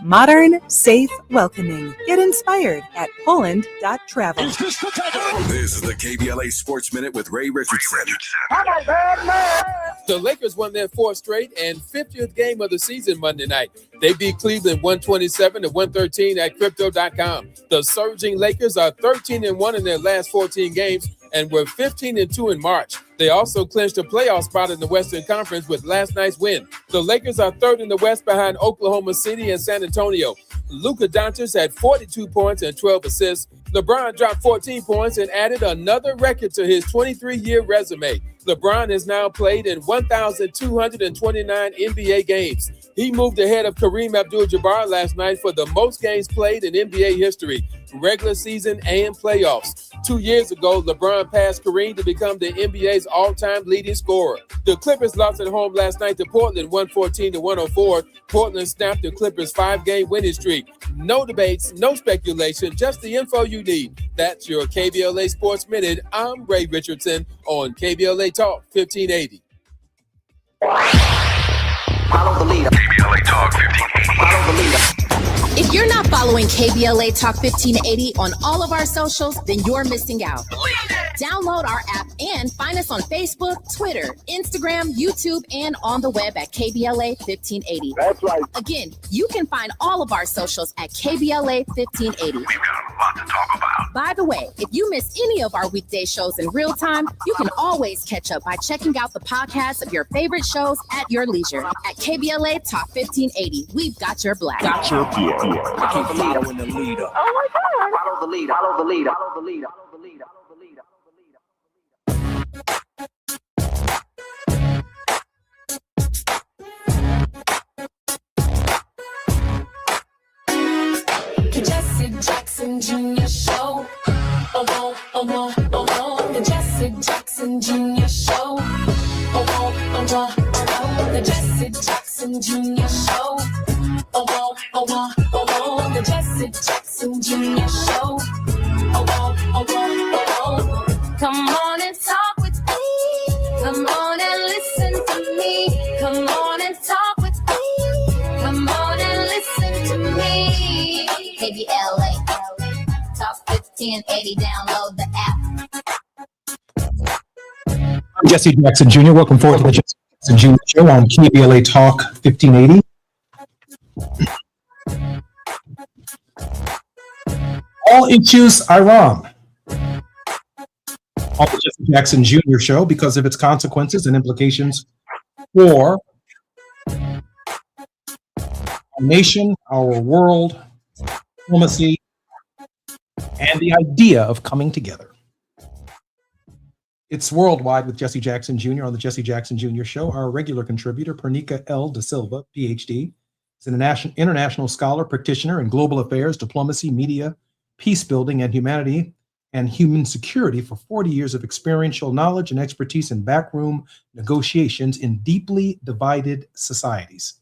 Modern, safe, welcoming. Get inspired at Poland.travel. This is the KBLA Sports Minute with Ray Richardson. The Lakers won their fourth straight and 50th game of the season Monday night. They beat Cleveland 127-113 at Crypto.com. The surging Lakers are 13-1 in their last 14 games and were 15-2 in March. They also clinched a playoff spot in the Western Conference with last night's win. The Lakers are third in the West behind Oklahoma City and San Antonio. Luka Doncic had 42 points and 12 assists. LeBron dropped 14 points and added another record to his 23-year resume. LeBron has now played in 1,229 NBA games. He moved ahead of Kareem Abdul-Jabbar last night for the most games played in NBA history, regular season and playoffs. 2 years ago, LeBron passed Kareem to become the NBA's all-time leading scorer. The Clippers lost at home last night to Portland 114-104. Portland snapped the Clippers' 5-game winning streak. No debates, no speculation, just the info you need. That's your KBLA Sports Minute. I'm Ray Richardson on KBLA Talk 1580. Follow the leader. KBLA Talk 1580. Follow the leader. If you're not following KBLA Talk 1580 on all of our socials, then you're missing out. Download our app and find us on Facebook, Twitter, Instagram, YouTube, and on the web at KBLA 1580. That's right. Again, you can find all of our socials at KBLA 1580. We've got a lot to talk about. By the way, if you miss any of our weekday shows in real time, you can always catch up by checking out the podcast of your favorite shows at your leisure. At KBLA Talk 1580, we've got your black. Got your black. Follow the leader. Oh my God. Follow the leader. Follow the leader. Follow the leader. Follow the leader. The Jesse Jackson Jr. Show. The Jesse Jackson Jr. Show. The Jesse Jackson Jr. Show. The Jesse Jackson Jr. Show. Come on and talk with me. Come on and listen to me. Come on and talk with me. Come on and listen to me. KBLA Talk 1580. Download the app. I'm Jesse Jackson Jr. Welcome forward to the Jesse Jackson Jr. Show on KBLA Talk 1580. All issues Iran. On the Jesse Jackson Jr. Show because of its consequences and implications for our nation, our world, diplomacy, and the idea of coming together. It's Worldwide with Jesse Jackson Jr. on the Jesse Jackson Jr. Show. Our regular contributor, Pernica L. Da Silva, PhD, is an international scholar, practitioner in global affairs, diplomacy, media, peace building, and humanity and human security for 40 years of experiential knowledge and expertise in backroom negotiations in deeply divided societies.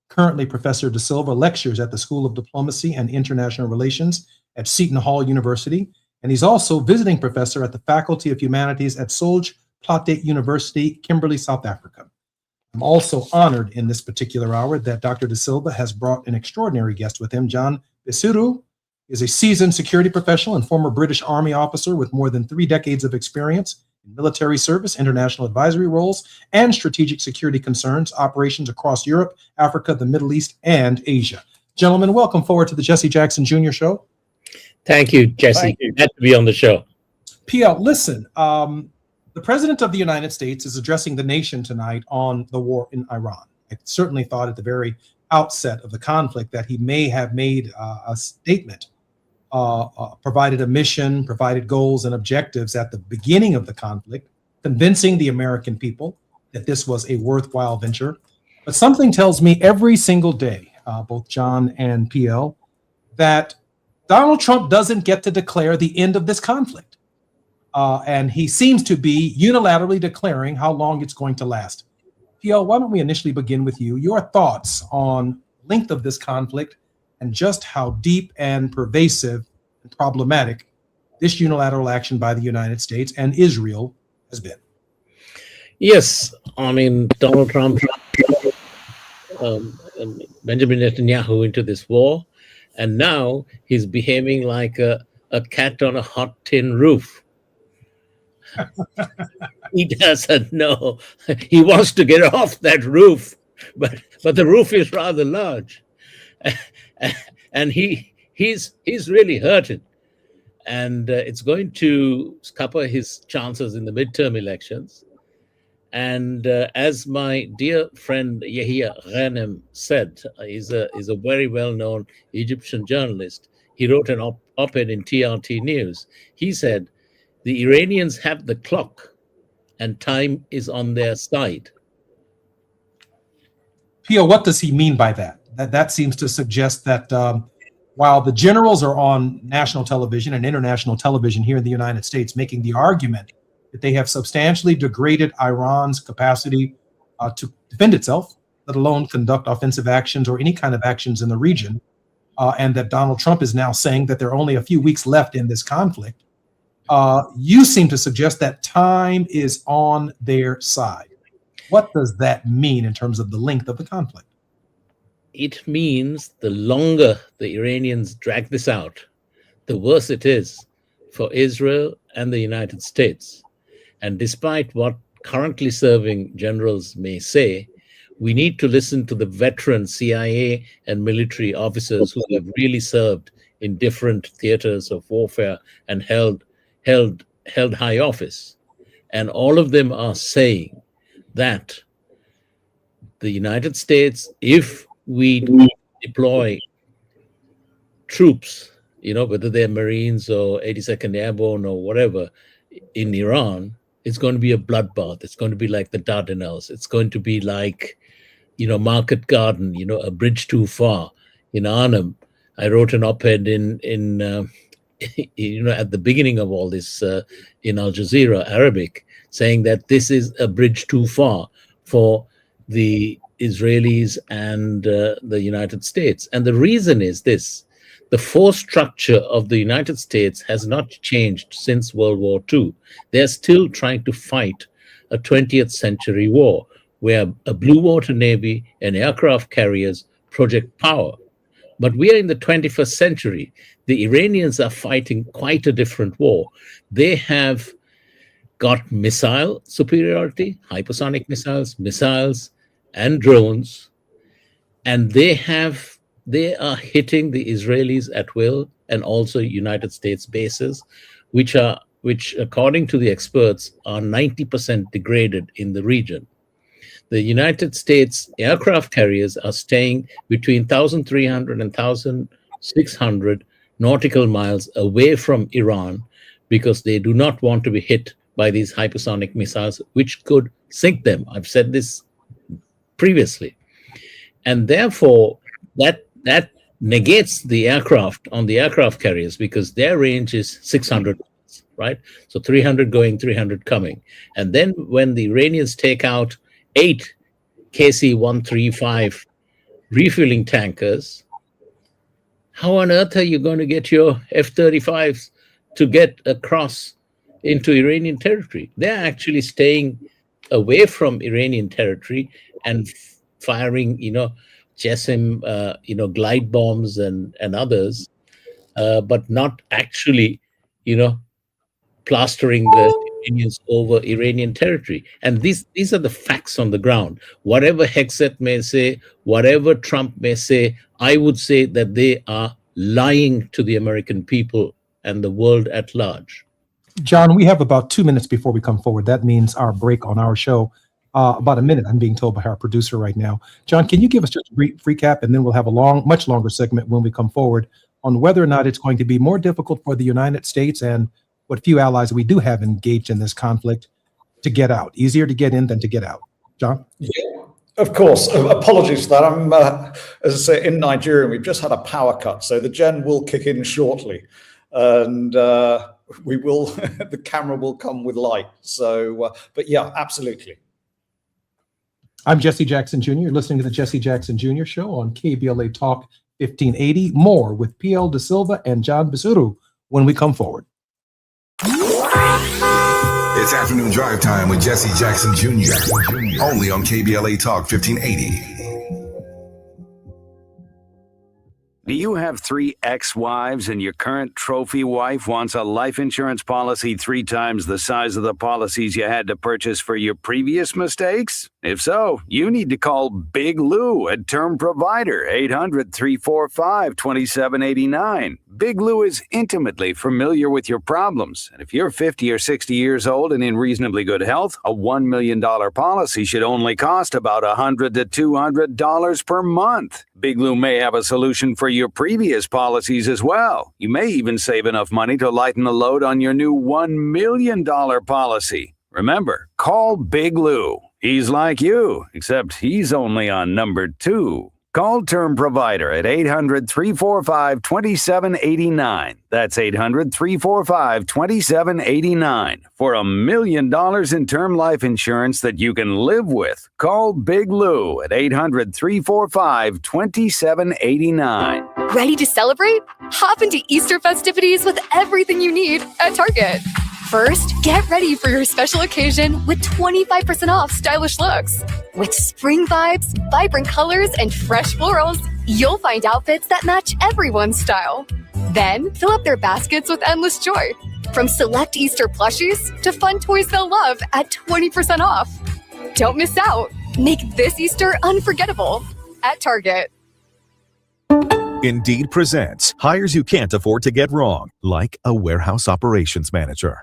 Currently, Professor Da Silva lectures at the School of Diplomacy and International Relations at Seton Hall University, and he's also visiting professor at the Faculty of Humanities at Solj Plate University, Kimberley, South Africa. I'm also honored in this particular hour that Dr. Da Silva has brought an extraordinary guest with him. John Bisiru is a seasoned security professional and former British Army officer with more than 3 decades of experience in military service, international advisory roles, and strategic security concerns, operations across Europe, Africa, the Middle East, and Asia. Gentlemen, welcome forward to the Jesse Jackson Jr. Show. Thank you, Jesse. Glad to be on the show. PL, listen, the President of the United States is addressing the nation tonight on the war in Iran. I certainly thought at the very outset of the conflict that he may have made a statement, provided a mission, provided goals and objectives at the beginning of the conflict, convincing the American people that this was a worthwhile venture. But something tells me every single day, both John and PL, that Donald Trump doesn't get to declare the end of this conflict. and he seems to be unilaterally declaring how long it's going to last. Pio, why don't we initially begin with you? Your thoughts on length of this conflict and just how deep and pervasive and problematic this unilateral action by the United States and Israel has been. Yes, I mean, Donald Trump, Benjamin Netanyahu into this war, and now he's behaving like a cat on a hot tin roof. He doesn't know. He wants to get off that roof, but the roof is rather large, and he's really hurting, and it's going to scupper his chances in the midterm elections. And as my dear friend Yahya Ghanem said, he's a very well-known Egyptian journalist. He wrote an op-ed in TRT News. He said, the Iranians have the clock and time is on their side. Pio, what does he mean by that? That seems to suggest that while the generals are on national television and international television here in the United States making the argument that they have substantially degraded Iran's capacity to defend itself, let alone conduct offensive actions or any kind of actions in the region, and that Donald Trump is now saying that there are only a few weeks left in this conflict, you seem to suggest that time is on their side. What does that mean in terms of the length of the conflict? It means the longer the Iranians drag this out, the worse it is for Israel and the United States. And despite what currently serving generals may say, we need to listen to the veteran CIA and military officers who have really served in different theaters of warfare and held high office. And all of them are saying that the United States, if we deploy troops, whether they're Marines or 82nd Airborne or whatever, in Iran, it's going to be a bloodbath. It's going to be like the Dardanelles. It's going to be like, Market Garden, a bridge too far. In Arnhem, I wrote an op-ed in at the beginning of all this in Al Jazeera Arabic, saying that this is a bridge too far for the Israelis and the United States. And the reason is this: the force structure of the United States has not changed since World War II. They're still trying to fight a 20th century war where a blue water navy and aircraft carriers project power. But we are in the 21st century. The Iranians are fighting quite a different war. They have got missile superiority, hypersonic missiles, and drones, and they are hitting the Israelis at will, and also United States bases, which according to the experts are 90% degraded in the region. The United States aircraft carriers are staying between 1,300 and 1,600 nautical miles away from Iran because they do not want to be hit by these hypersonic missiles, which could sink them. I've said this previously. And therefore, that negates the aircraft on the aircraft carriers because their range is 600 miles, right? So 300 going, 300 coming. And then when the Iranians take out 8 KC-135 refueling tankers, how on earth are you going to get your F-35s to get across into Iranian territory? They're actually staying away from Iranian territory and firing, JASSM, glide bombs and others, but not actually, plastering the Iranians over Iranian territory. And these are the facts on the ground. Whatever Hegseth may say, whatever Trump may say, I would say that they are lying to the American people and the world at large. John, we have about 2 minutes before we come forward. That means our break on our show. About a minute, I'm being told by our producer right now. John, can you give us just a brief recap, and then we'll have a much longer segment when we come forward on whether or not it's going to be more difficult for the United States and what few allies we do have engaged in this conflict to get out. Easier to get in than to get out. John? Yeah, of course. Apologies for that. I'm, as I say, in Nigeria. We've just had a power cut, so the gen will kick in shortly. And we will, the camera will come with light. So, but yeah, absolutely. I'm Jesse Jackson Jr. You're listening to the Jesse Jackson Jr. Show on KBLA Talk 1580. More with PL De Silva and John Bisuru when we come forward. It's afternoon drive time with Jesse Jackson Jr. Only on KBLA Talk 1580. Do you have 3 ex-wives and your current trophy wife wants a life insurance policy 3 times the size of the policies you had to purchase for your previous mistakes? If so, you need to call Big Lou at Term Provider, 800-345-2789. Big Lou is intimately familiar with your problems, and if you're 50 or 60 years old and in reasonably good health, a $1 million policy should only cost about $100 to $200 per month. Big Lou may have a solution for your previous policies as well. You may even save enough money to lighten the load on your new $1 million policy. Remember, call Big Lou. He's like you, except he's only on number 2. Call Term Provider at 800-345-2789. That's 800-345-2789 for $1 million in term life insurance that you can live with. Call Big Lou at 800-345-2789. Ready to celebrate? Hop into Easter festivities with everything you need at Target. First, get ready for your special occasion with 25% off stylish looks. With spring vibes, vibrant colors, and fresh florals, you'll find outfits that match everyone's style. Then, fill up their baskets with endless joy. From select Easter plushies to fun toys they'll love at 20% off. Don't miss out. Make this Easter unforgettable at Target. Indeed presents hires you can't afford to get wrong, like a warehouse operations manager.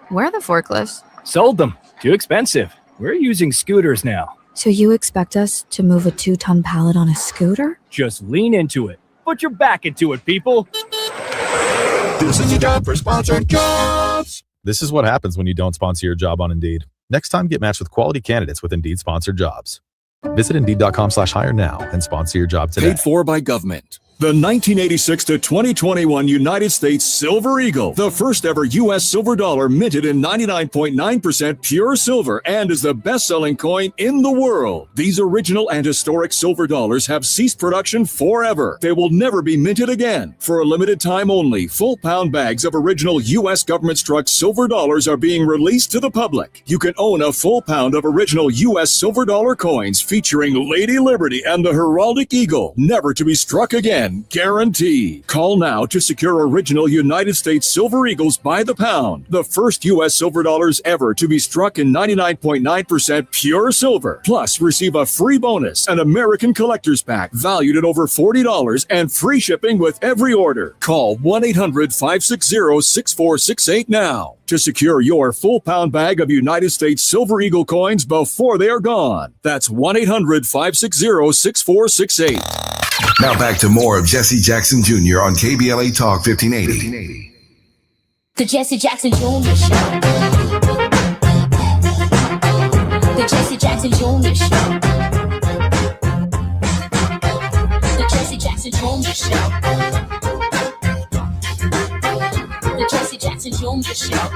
Where are the forklifts? Sold them. Too expensive. We're using scooters now. So you expect us to move a 2-ton pallet on a scooter? Just lean into it. Put your back into it, people. This is your job for sponsored jobs. This is what happens when you don't sponsor your job on Indeed. Next time, get matched with quality candidates with Indeed sponsored jobs. Visit Indeed.com/hire now and sponsor your job today. Paid for by government. The 1986 to 2021 United States Silver Eagle, the first ever U.S. silver dollar minted in 99.9% pure silver and is the best-selling coin in the world. These original and historic silver dollars have ceased production forever. They will never be minted again. For a limited time only, full pound bags of original U.S. government-struck silver dollars are being released to the public. You can own a full pound of original U.S. silver dollar coins featuring Lady Liberty and the heraldic eagle, never to be struck again. Guaranteed. Call now to secure original United States Silver Eagles by the pound. The first U.S. silver dollars ever to be struck in 99.9% pure silver. Plus, receive a free bonus, an American Collector's Pack valued at over $40 and free shipping with every order. Call 1-800-560-6468 now to secure your full pound bag of United States Silver Eagle coins before they are gone. That's 1-800-560-6468. Now back to more of Jesse Jackson Jr. on KBLA Talk 1580. The Jesse Jackson Jr. Show. The Jesse Jackson Jr. Show. The Jesse Jackson Jr. Show. The Jesse Jackson Jr. Show.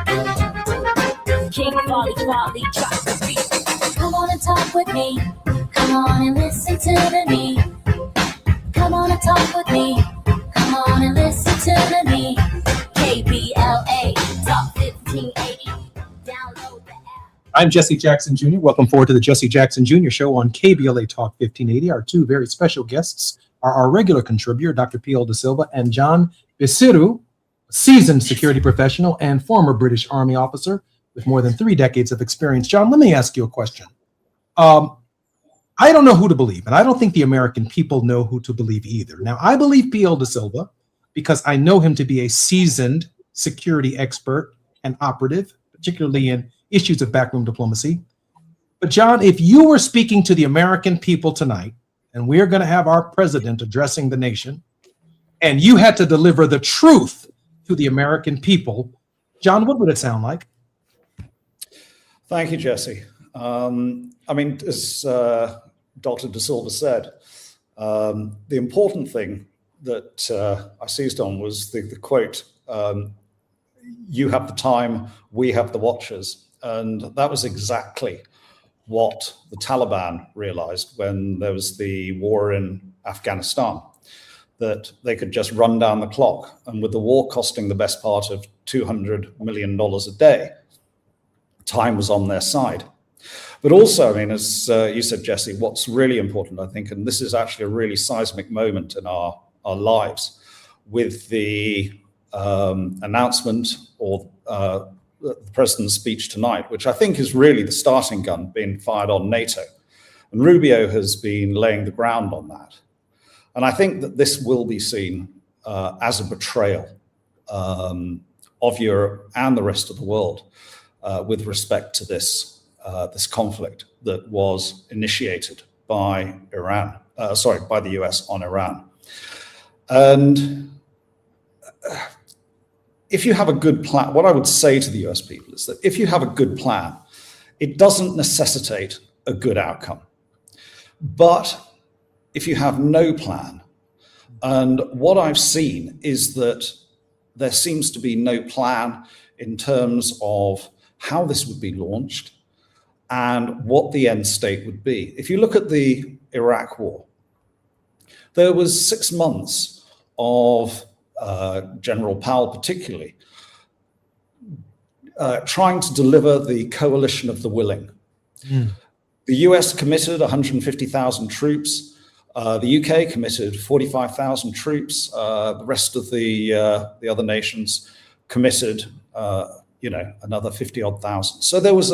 King Quality drops the beat. Come on and talk with me. Come on and listen to the me. Come on and talk with me. Come on and listen to me. KBLA Talk 1580. Download the app. I'm Jesse Jackson Jr. Welcome forward to the Jesse Jackson Jr. Show on KBLA Talk 1580. Our two very special guests are our regular contributor, Dr. P.L. De Silva, and John Bisuru, seasoned security professional and former British Army officer with more than 3 decades of experience. John, let me ask you a question. I don't know who to believe, and I don't think the American people know who to believe either. Now, I believe P.L. De Silva because I know him to be a seasoned security expert and operative, particularly in issues of backroom diplomacy. But John, if you were speaking to the American people tonight, and we're going to have our president addressing the nation, and you had to deliver the truth to the American people, John, what would it sound like? Thank you, Jesse. As Dr. De Silva said, the important thing that I seized on was the quote, you have the time, we have the watchers. And that was exactly what the Taliban realized when there was the war in Afghanistan, that they could just run down the clock. And with the war costing the best part of $200 million a day, time was on their side. But also, I mean, as you said, Jesse, what's really important, I think, and this is actually a really seismic moment in our lives, with the announcement or the president's speech tonight, which I think is really the starting gun being fired on NATO. And Rubio has been laying the ground on that. And I think that this will be seen as a betrayal of Europe and the rest of the world with respect to this conflict that was initiated by by the US on Iran. And if you have a good plan, what I would say to the US people is that if you have a good plan, it doesn't necessitate a good outcome. But if you have no plan, and what I've seen is that there seems to be no plan in terms of how this would be launched and what the end state would be. If you look at the Iraq war, there was 6 months of General Powell particularly trying to deliver the coalition of the willing. The US committed 150,000 troops. The UK committed 45,000 troops. The rest of the other nations committed, another 50-odd thousand. So there was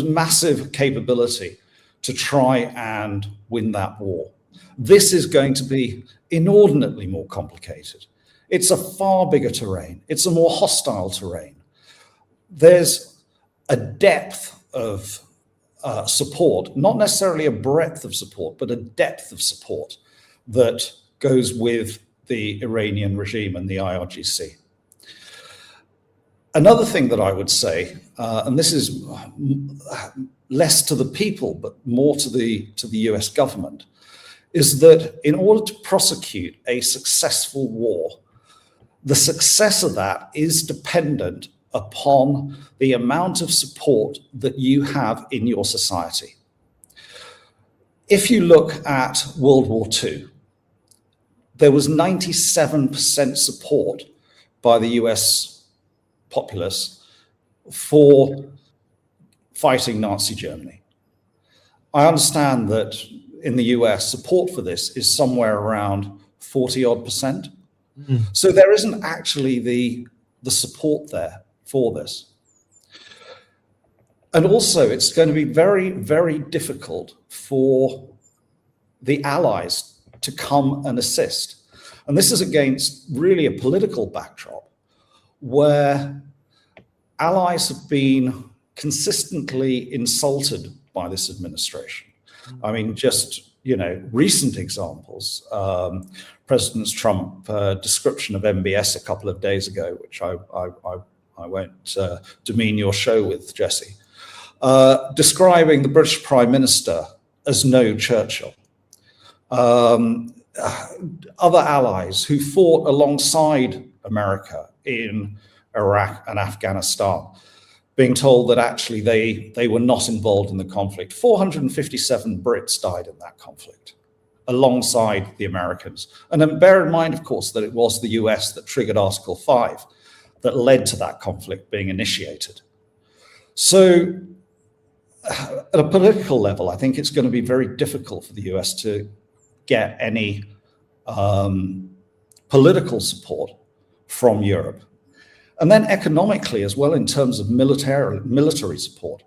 massive capability to try and win that war. This is going to be inordinately more complicated. It's a far bigger terrain. It's a more hostile terrain. There's a depth of support, not necessarily a breadth of support, but a depth of support that goes with the Iranian regime and the IRGC. Another thing that I would say, and this is less to the people, but more to the US government, is that in order to prosecute a successful war, the success of that is dependent upon the amount of support that you have in your society. If you look at World War II, there was 97% support by the US populace for fighting Nazi Germany. I understand that in the US, support for this is somewhere around 40-odd%. So there isn't actually the support there for this. And also, it's going to be very, very difficult for the allies to come and assist. And this is against really a political backdrop where allies have been consistently insulted by this administration. I mean, just, recent examples. President Trump description of MBS a couple of days ago, which I won't demean your show with, Jesse, describing the British Prime Minister as no Churchill. Other allies who fought alongside America in Iraq and Afghanistan being told that actually they were not involved in the conflict. 457 Brits died in that conflict alongside the Americans. And then bear in mind, of course, that it was the US that triggered Article 5 that led to that conflict being initiated. So at a political level, I think it's going to be very difficult for the US to get any political support from Europe. And then economically as well, in terms of military support.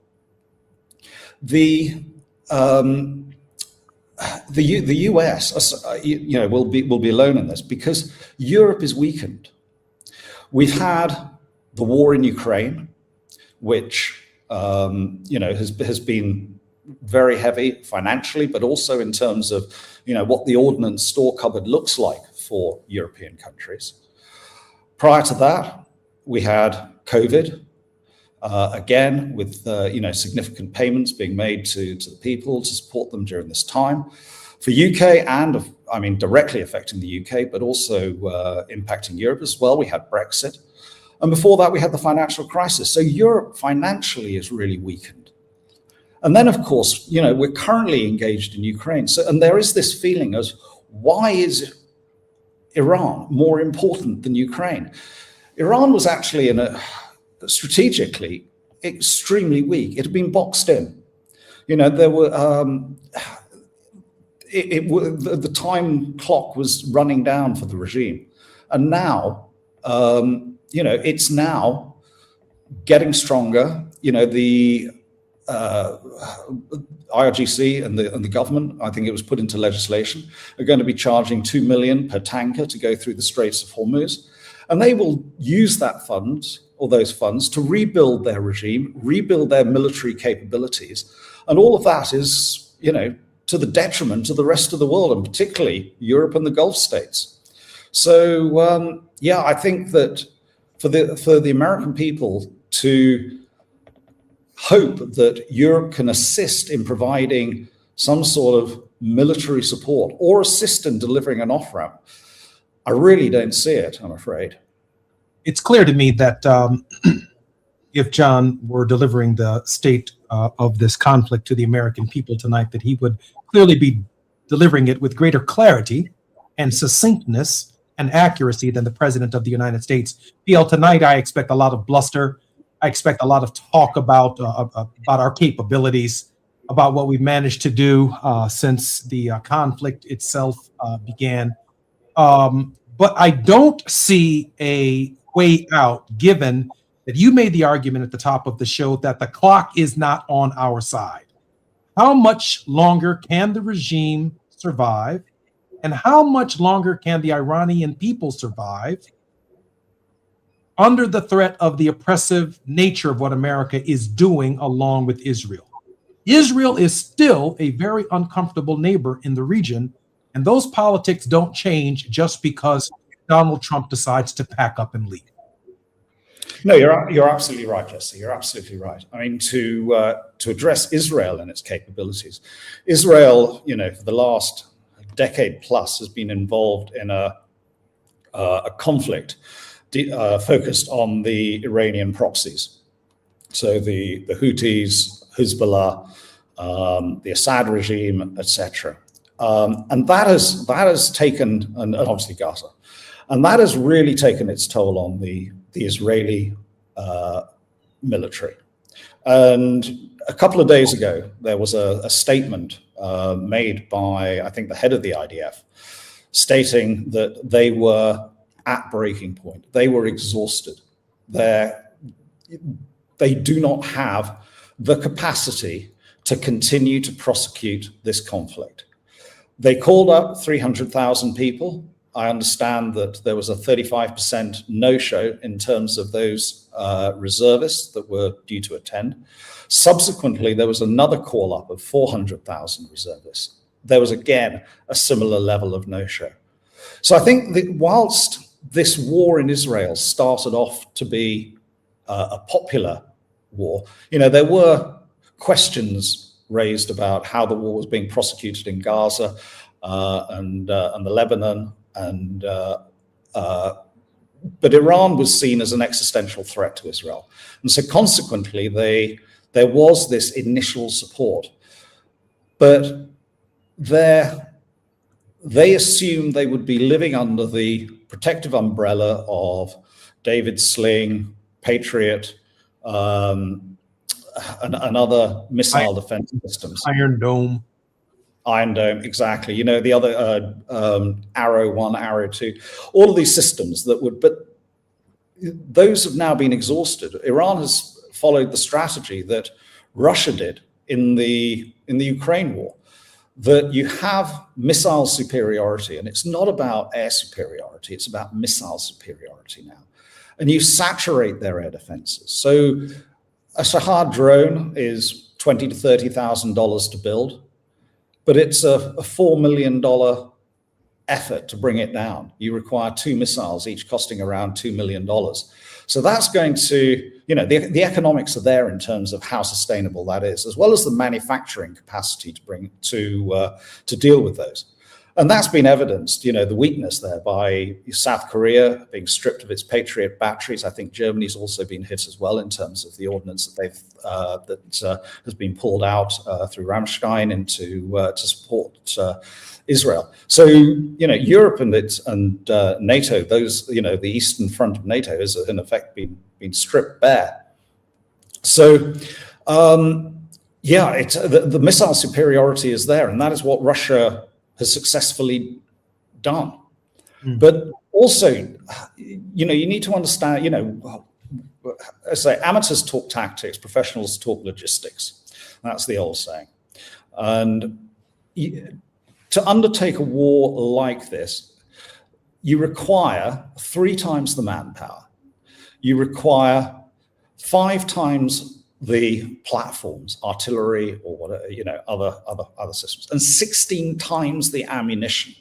The US, will be alone in this because Europe is weakened. We've had the war in Ukraine, which has been very heavy financially, but also in terms of what the ordnance store cupboard looks like for European countries. Prior to that, we had COVID, again, with significant payments being made to the people to support them during this time. for UK and, I mean, directly affecting the UK, but also impacting Europe as well. We had Brexit. And before that, we had the financial crisis. So Europe financially is really weakened. And then, of course, you know, we're currently engaged in Ukraine. So, and there is this feeling of, why is Iran more important than Ukraine? Iran was actually strategically extremely weak. It had been boxed in. You know, there were the time clock was running down for the regime, and now, you know, it's now getting stronger. You know, the IRGC and the government, I think it was put into legislation, are going to be charging $2 million per tanker to go through the Straits of Hormuz. And they will use that fund, or those funds, to rebuild their regime, rebuild their military capabilities. And all of that is, you know, to the detriment of the rest of the world, and particularly Europe and the Gulf states. So, yeah, I think that for the American people to hope that Europe can assist in providing some sort of military support or assist in delivering an off-ramp, I really don't see it, I'm afraid. It's clear to me that if John were delivering the state of this conflict to the American people tonight, that he would clearly be delivering it with greater clarity and succinctness and accuracy than the President of the United States. PL, tonight I expect a lot of bluster. I expect a lot of talk about our capabilities, about what we've managed to do since the conflict itself began. But I don't see a way out, given that you made the argument at the top of the show that the clock is not on our side. How much longer can the regime survive? And how much longer can the Iranian people survive under the threat of the oppressive nature of what America is doing along with Israel? Israel is still a very uncomfortable neighbor in the region, and those politics don't change just because Donald Trump decides to pack up and leave. No, you're absolutely right, Jesse. You're absolutely right. I mean, to address Israel and its capabilities, Israel, you know, for the last decade plus has been involved in a conflict focused on the Iranian proxies. So the Houthis, Hezbollah, the Assad regime, etc. And that has taken, and obviously Gaza, and that has really taken its toll on the Israeli military. And a couple of days ago, there was a statement made by, I think, the head of the IDF, stating that they were at breaking point. They were exhausted. They do not have the capacity to continue to prosecute this conflict. They called up 300,000 people. I understand that there was a 35% no-show in terms of those reservists that were due to attend. Subsequently, there was another call-up of 400,000 reservists. There was, again, a similar level of no-show. So I think that whilst this war in Israel started off to be a popular war, you know, there were questions raised about how the war was being prosecuted in Gaza and the Lebanon, but Iran was seen as an existential threat to Israel, and so consequently there was this initial support, but they assumed they would be living under the protective umbrella of David Sling, Patriot, and other missile defense systems. Iron Dome, exactly. You know, the other Arrow 1, Arrow 2, all of these systems that would, but those have now been exhausted. Iran has followed the strategy that Russia did in the Ukraine war, that you have missile superiority, and it's not about air superiority, it's about missile superiority now. And you saturate their air defenses. So a Shahad drone is $20,000 to $30,000 to build, but it's a $4 million effort to bring it down. You require 2 missiles, each costing around $2 million. So that's going to, the economics are there in terms of how sustainable that is, as well as the manufacturing capacity to deal with those. And that's been evidenced, the weakness there by South Korea being stripped of its Patriot batteries. I think Germany's also been hit as well in terms of the ordnance that has been pulled out through Ramstein to support Israel. So, Europe and NATO, those, the eastern front of NATO has in effect been stripped bare. So, it's the missile superiority is there, and that is what Russia has successfully done. But also, you need to understand, I say amateurs talk tactics, professionals talk logistics. That's the old saying. And to undertake a war like this, you require 3 times the manpower. You require 5 times the platforms, artillery or whatever, other systems, and 16 times the ammunition.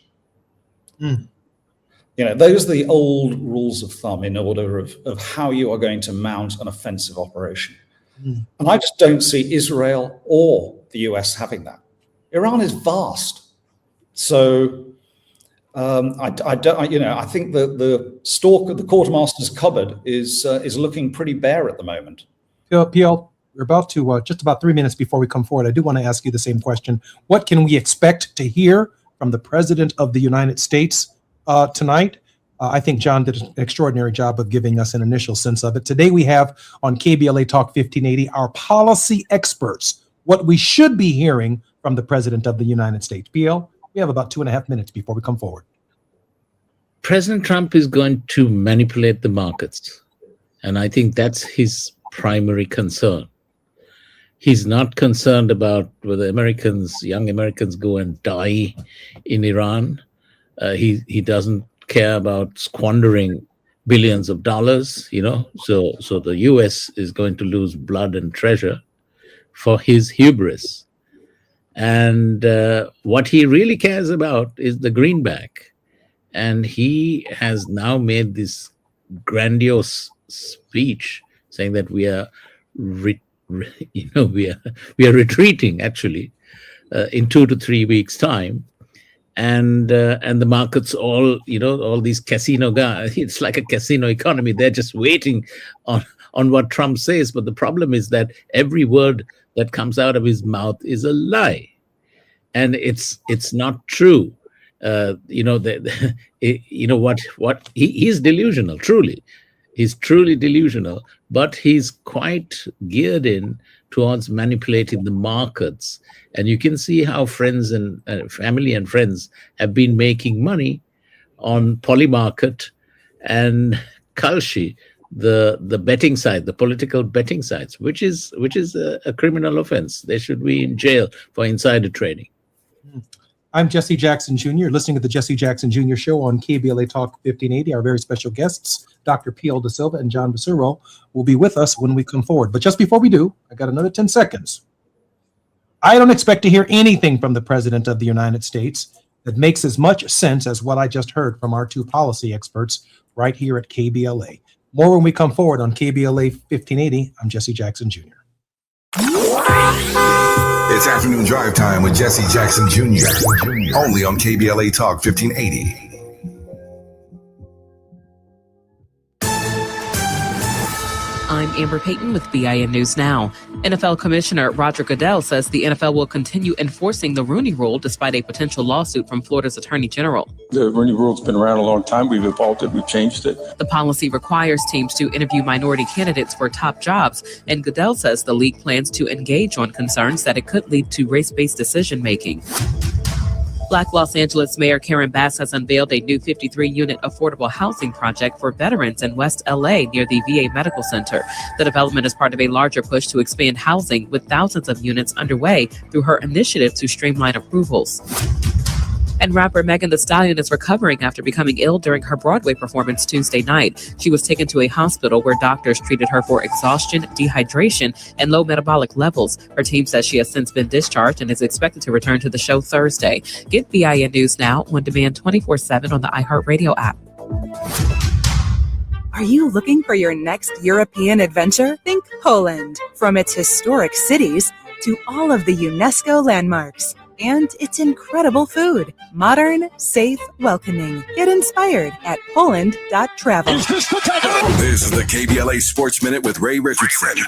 Those are the old rules of thumb in order of how you are going to mount an offensive operation. And I just don't see Israel or the US having that. Iran is vast. So I think the quartermaster's cupboard is looking pretty bare at the moment. PL, we're about to just about 3 minutes before we come forward. I do want to ask you the same question. What can we expect to hear from the President of the United States tonight? I think John did an extraordinary job of giving us an initial sense of it. Today we have on KBLA Talk 1580 our policy experts, what we should be hearing from the President of the United States. PL, we have about 2.5 minutes before we come forward. President Trump is going to manipulate the markets, and I think that's his primary concern. He's not concerned about whether young Americans go and die in Iran. He doesn't care about squandering billions of dollars, So the U.S. is going to lose blood and treasure for his hubris. And what he really cares about is the greenback. And he has now made this grandiose speech saying that we are retreating actually in 2 to 3 weeks time, and the markets all these casino guys, it's like a casino economy. They're just waiting on what Trump says. But the problem is that every word that comes out of his mouth is a lie, and it's not true. He's delusional. He's truly delusional, but he's quite geared in towards manipulating the markets. And you can see how friends and family and friends have been making money on Polymarket and Kalshi, the betting site, the political betting sites, which is a criminal offense. They should be in jail for insider trading. I'm Jesse Jackson Jr., listening to the Jesse Jackson Jr. Show on KBLA Talk 1580. Our very special guests, Dr. P.L. Da Silva and John Basuro, will be with us when we come forward. But just before we do, I got another 10 seconds. I don't expect to hear anything from the President of the United States that makes as much sense as what I just heard from our 2 policy experts right here at KBLA. More when we come forward on KBLA 1580. I'm Jesse Jackson Jr. It's afternoon drive time with Jesse Jackson Jr. Only on KBLA Talk 1580. I'm Amber Payton with BIN News Now. NFL Commissioner Roger Goodell says the NFL will continue enforcing the Rooney Rule despite a potential lawsuit from Florida's Attorney General. The Rooney Rule's been around a long time. We've evolved it. We've changed it. The policy requires teams to interview minority candidates for top jobs, and Goodell says the league plans to engage on concerns that it could lead to race-based decision-making. Black Los Angeles Mayor Karen Bass has unveiled a new 53-unit affordable housing project for veterans in West LA near the VA Medical Center. The development is part of a larger push to expand housing, with thousands of units underway through her initiative to streamline approvals. And rapper Megan Thee Stallion is recovering after becoming ill during her Broadway performance Tuesday night. She was taken to a hospital where doctors treated her for exhaustion, dehydration, and low metabolic levels. Her team says she has since been discharged and is expected to return to the show Thursday. Get BIN News Now on demand 24/7 on the iHeartRadio app. Are you looking for your next European adventure? Think Poland. From its historic cities to all of the UNESCO landmarks and its incredible food. Modern, safe, welcoming. Get inspired at Poland.travel. This is the KBLA Sports Minute with Ray Richardson.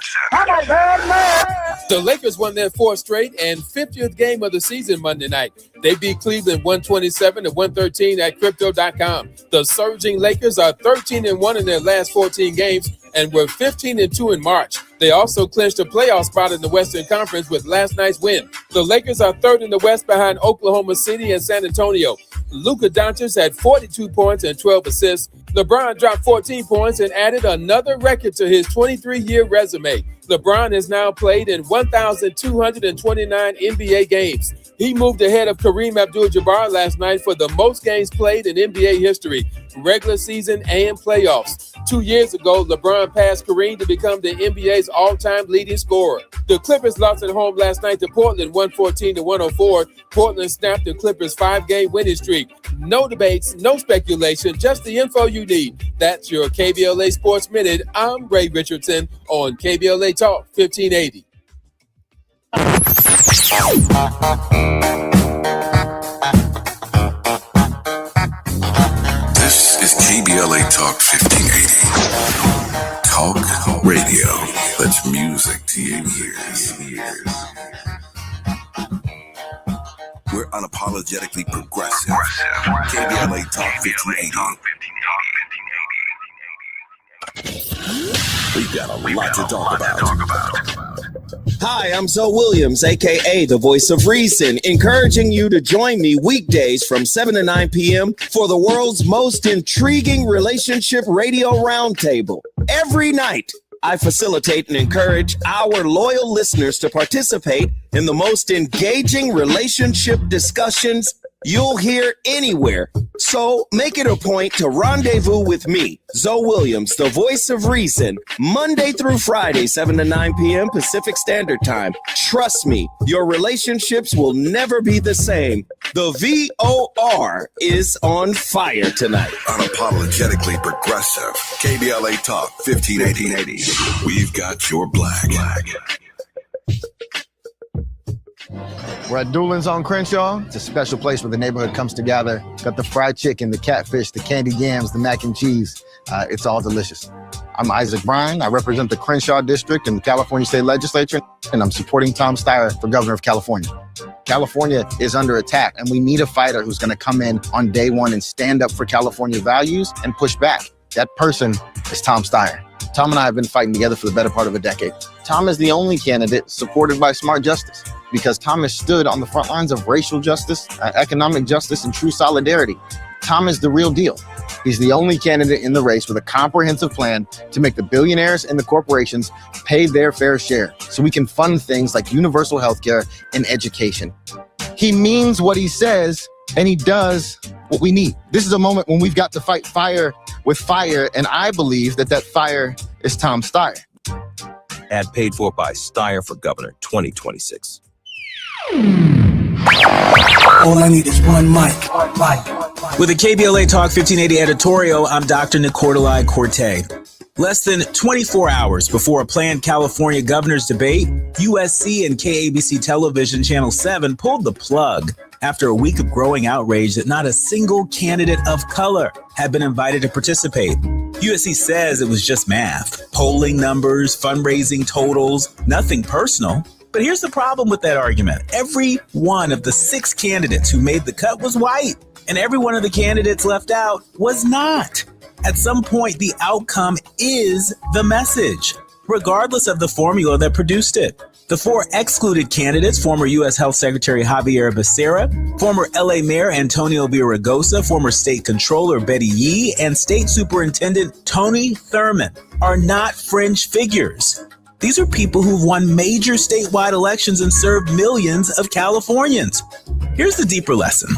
The Lakers won their fourth straight and 50th game of the season Monday night. They beat Cleveland 127-113 at Crypto.com. The surging Lakers are 13-1 in their last 14 games and were 15-2 in March. They also clinched a playoff spot in the Western Conference with last night's win. The Lakers are third in the West behind Oklahoma City and San Antonio. Luka Doncic had 42 points and 12 assists. LeBron dropped 14 points and added another record to his 23-year resume. LeBron has now played in 1,229 NBA games. He moved ahead of Kareem Abdul-Jabbar last night for the most games played in NBA history, regular season and playoffs. 2 years ago, LeBron passed Kareem to become the NBA's all-time leading scorer. The Clippers lost at home last night to Portland 114-104. Portland snapped the Clippers' 5-game winning streak. No debates, no speculation, just the info you need. That's your KBLA Sports Minute. I'm Ray Richardson on KBLA Talk 1580. This is KBLA Talk 1580. Talk radio. That's music to your ears. We're unapologetically progressive. KBLA Talk 1580. We've got a lot to talk about. Hi, I'm Zoe Williams, aka the Voice of Reason, encouraging you to join me weekdays from 7 to 9 p.m. for the world's most intriguing relationship radio roundtable. Every night, I facilitate and encourage our loyal listeners to participate in the most engaging relationship discussions you'll hear anywhere. So make it a point to rendezvous with me, Zoe Williams, the Voice of Reason, Monday through Friday, 7 to 9 p.m. Pacific Standard Time. Trust me, your relationships will never be the same. The VOR is on fire tonight. Unapologetically progressive. KBLA Talk 1580. We've got your black. We're at Doolin's on Crenshaw. It's a special place where the neighborhood comes together. Got the fried chicken, the catfish, the candied yams, the mac and cheese. It's all delicious. I'm Isaac Bryan. I represent the Crenshaw District in the California State Legislature, and I'm supporting Tom Steyer for governor of California. California is under attack, and we need a fighter who's going to come in on day one and stand up for California values and push back. That person is Tom Steyer. Tom and I have been fighting together for the better part of a decade. Tom is the only candidate supported by Smart Justice, because Tom has stood on the front lines of racial justice, economic justice, and true solidarity. Tom is the real deal. He's the only candidate in the race with a comprehensive plan to make the billionaires and the corporations pay their fair share so we can fund things like universal health care and education. He means what he says, and he does what we need. This is a moment when we've got to fight fire with fire, and I believe that fire is Tom Steyer. Ad paid for by Steyer for Governor 2026. All I need is one mic. With a KBLA Talk 1580 editorial, I'm Dr. Nicordoli Corte. Less than 24 hours before a planned California governor's debate, USC and KABC Television Channel 7 pulled the plug after a week of growing outrage that not a single candidate of color had been invited to participate. USC says it was just math, polling numbers, fundraising totals, nothing personal. But here's the problem with that argument. Every one of the 6 candidates who made the cut was white, and every one of the candidates left out was not. At some point, the outcome is the message, regardless of the formula that produced it. The 4 excluded candidates, former U.S. Health Secretary Javier Becerra, former L.A. Mayor Antonio Villaraigosa, former State Controller Betty Yee, and State Superintendent Tony Thurmond, are not fringe figures. These are people who've won major statewide elections and served millions of Californians. Here's the deeper lesson.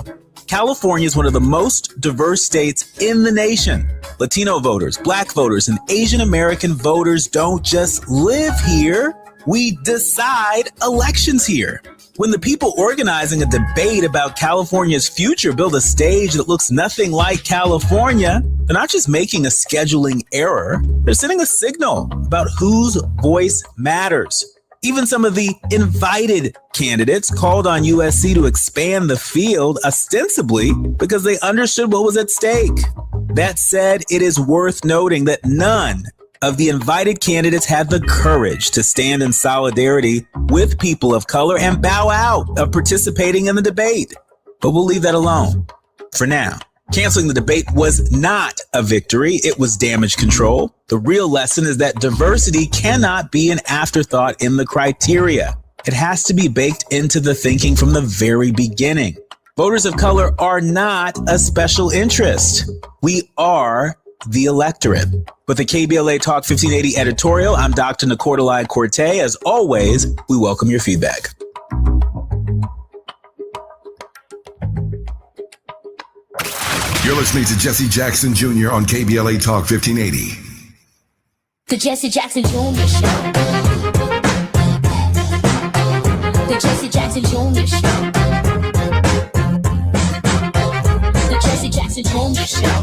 California is one of the most diverse states in the nation. Latino voters, Black voters, and Asian American voters don't just live here. We decide elections here. When the people organizing a debate about California's future build a stage that looks nothing like California, they're not just making a scheduling error, they're sending a signal about whose voice matters. Even some of the invited candidates called on USC to expand the field, ostensibly because they understood what was at stake. That said, it is worth noting that none of the invited candidates had the courage to stand in solidarity with people of color and bow out of participating in the debate. But we'll leave that alone for now. Canceling the debate was not a victory. It was damage control. The real lesson is that diversity cannot be an afterthought in the criteria. It has to be baked into the thinking from the very beginning. Voters of color are not a special interest. We are the electorate. With the KBLA Talk 1580 editorial, I'm Dr. Nicordelai Corte. As always, we welcome your feedback. You're listening to Jesse Jackson Jr. on KBLA Talk 1580. The Jesse Jackson Jr. Show. The Jesse Jackson Jr. Show. The Jesse Jackson Jr. Show.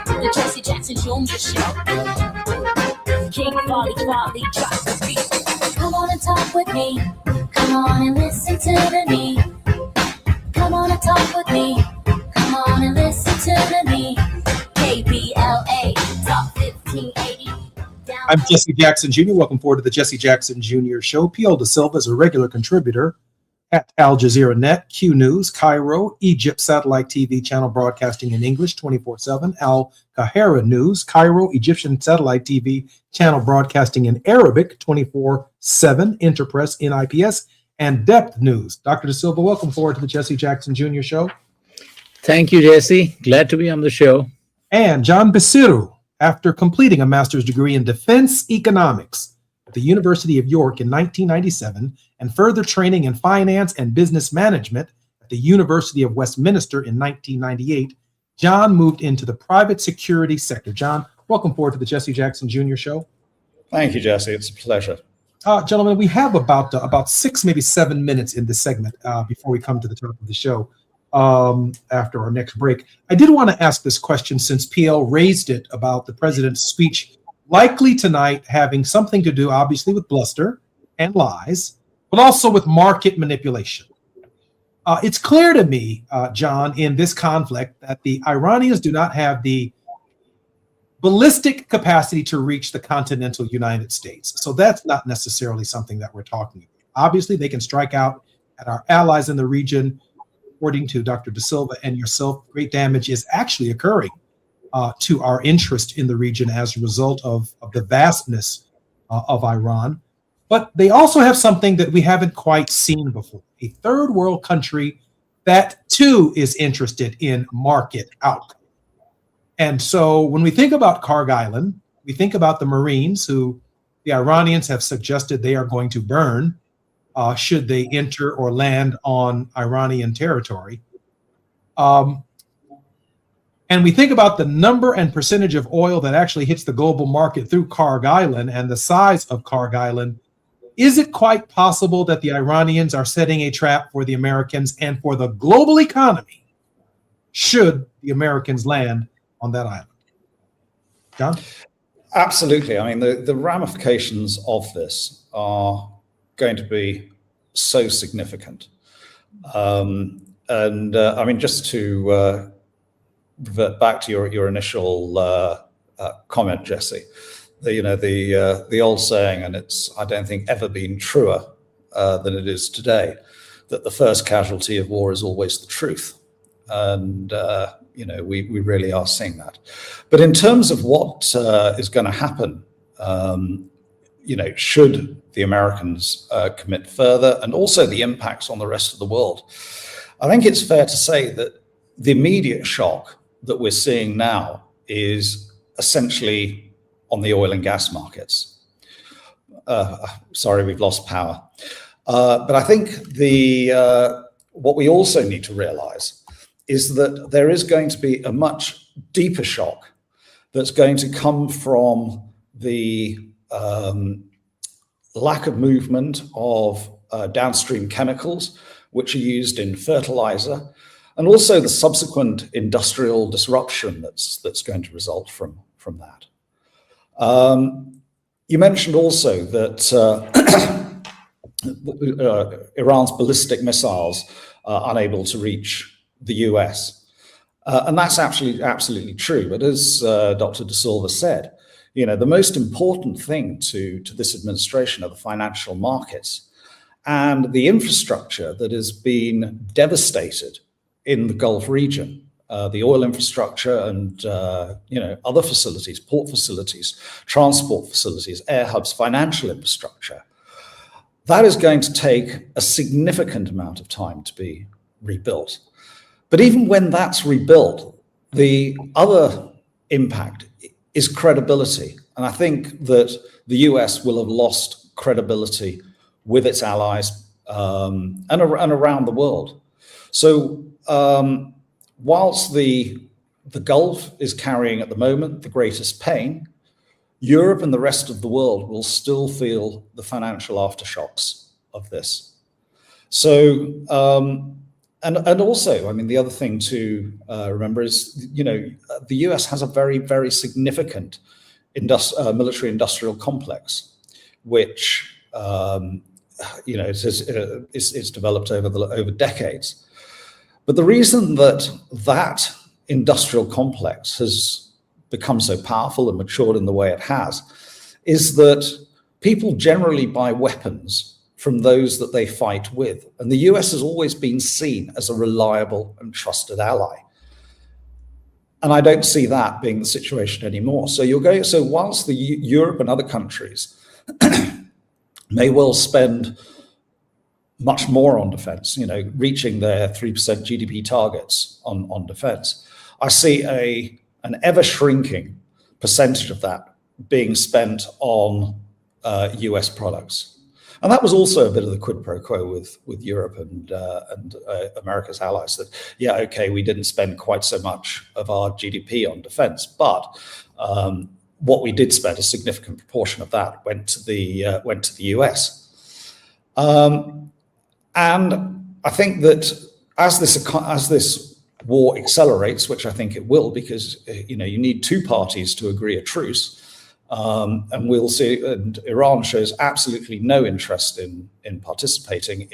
The Jesse Jackson Jr. Show. King Folly drops the beat. Come on and talk with me. Come on and listen to the me. Come on and talk with me. Come on and listen to the me. KBLA Talk 1580. I'm Jesse Jackson Jr. Welcome forward to the Jesse Jackson Jr. Show. P.L. De Silva is a regular contributor at Al Jazeera Net, Q News, Cairo, Egypt Satellite TV channel broadcasting in English 24/7, Al Kahira News, Cairo, Egyptian Satellite TV channel broadcasting in Arabic 24/7, Interpress, NIPS, and Depth News. Dr. De Silva, welcome forward to the Jesse Jackson Jr. Show. Thank you, Jesse. Glad to be on the show. And John Basiru, after completing a master's degree in defense economics at the University of York in 1997 and further training in finance and business management at the University of Westminster in 1998, John moved into the private security sector. John, welcome forward to the Jesse Jackson Jr. Show. Thank you, Jesse. It's a pleasure. Gentlemen, we have about 6, maybe 7 minutes in this segment before we come to the top of the show after our next break. I did want to ask this question since PL raised it about the president's speech likely tonight having something to do, obviously, with bluster and lies, but also with market manipulation. It's clear to me, John, in this conflict that the Iranians do not have the ballistic capacity to reach the continental United States. So that's not necessarily something that we're talking about. Obviously, they can strike out at our allies in the region. According to Dr. De Silva and yourself, great damage is actually occurring to our interest in the region as a result of the vastness of Iran. But they also have something that we haven't quite seen before, a third world country that too is interested in market outcome. And so when we think about Karg Island, we think about the Marines who the Iranians have suggested they are going to burn should they enter or land on Iranian territory. And we think about the number and percentage of oil that actually hits the global market through Karg Island and the size of Karg Island. Is it quite possible that the Iranians are setting a trap for the Americans and for the global economy should the Americans land on that island? John? Absolutely. I mean, the ramifications of this are going to be so significant. I mean, just to revert back to your initial comment, Jesse, the old saying, and it's, I don't think, ever been truer than it is today, that the first casualty of war is always the truth. And, we really are seeing that. But in terms of what is going to happen, should the Americans commit further, and also the impacts on the rest of the world, I think it's fair to say that the immediate shock that we're seeing now is essentially on the oil and gas markets. Sorry, we've lost power. But I think what we also need to realize is that there is going to be a much deeper shock that's going to come from the lack of movement of downstream chemicals, which are used in fertilizer, and also the subsequent industrial disruption that's going to result from that. You mentioned also that Iran's ballistic missiles are unable to reach the US. And that's absolutely true. But as Dr. De Silva said, the most important thing to this administration are the financial markets and the infrastructure that has been devastated in the Gulf region. The oil infrastructure and other facilities, port facilities, transport facilities, air hubs, financial infrastructure. That is going to take a significant amount of time to be rebuilt. But even when that's rebuilt, the other impact is credibility. And I think that the US will have lost credibility with its allies and around the world. So whilst the Gulf is carrying at the moment the greatest pain, Europe and the rest of the world will still feel the financial aftershocks of this. So, and also, I mean, the other thing to remember is, the US has a very, very significant military-industrial complex, which, it's developed over decades. But the reason that industrial complex has become so powerful and matured in the way it has is that people generally buy weapons from those that they fight with. And the US has always been seen as a reliable and trusted ally. And I don't see that being the situation anymore. So whilst Europe and other countries may well spend much more on defense, reaching their 3% GDP targets on defense, I see an ever shrinking percentage of that being spent on US products. And that was also a bit of the quid pro quo with Europe and America's allies, that, we didn't spend quite so much of our GDP on defense, but what we did spend, a significant proportion of that went to the US. And I think that as this war accelerates, which I think it will, because you need two parties to agree a truce. And we'll see, and Iran shows absolutely no interest in participating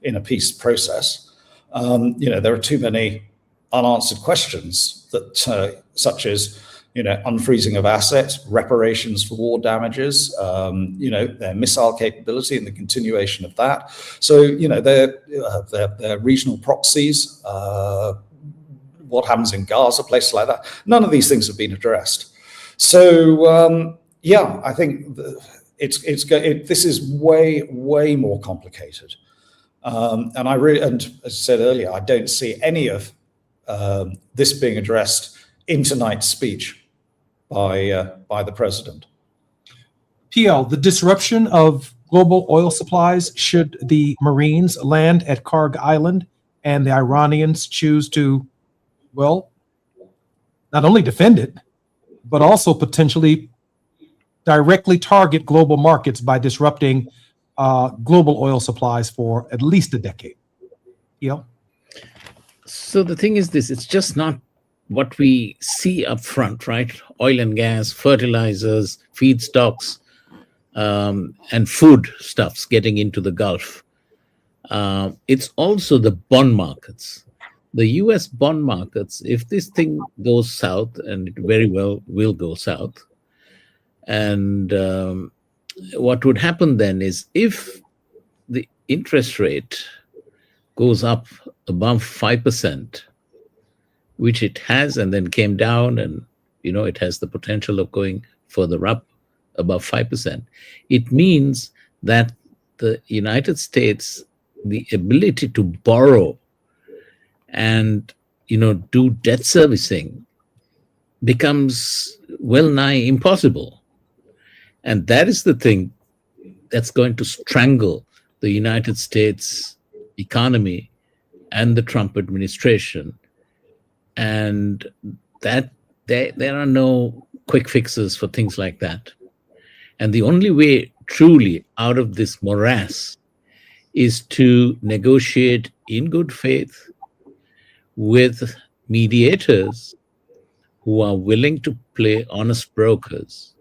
in a peace process. There are too many unanswered questions that, such as, unfreezing of assets, reparations for war damages, their missile capability and the continuation of that. So, their regional proxies, what happens in Gaza, places like that. None of these things have been addressed. So I think this is way more complicated, and as I said earlier, I don't see any of this being addressed in tonight's speech by the president. PL, the disruption of global oil supplies should the Marines land at Karg Island and the Iranians choose to, not only defend it, but also potentially directly target global markets by disrupting global oil supplies for at least a decade. So the thing is this, it's just not what we see up front, right? Oil and gas, fertilizers, feedstocks, and food stuffs getting into the Gulf. It's also the bond markets. The US bond markets, if this thing goes south, and it very well will go south, and what would happen then is if the interest rate goes up above 5%, which it has and then came down, and it has the potential of going further up above 5%, it means that the United States, the ability to borrow and do debt servicing becomes well nigh impossible. And that is the thing that's going to strangle the United States economy and the Trump administration, and that there are no quick fixes for things like that. And the only way truly out of this morass is to negotiate in good faith with mediators who are willing to play honest brokers,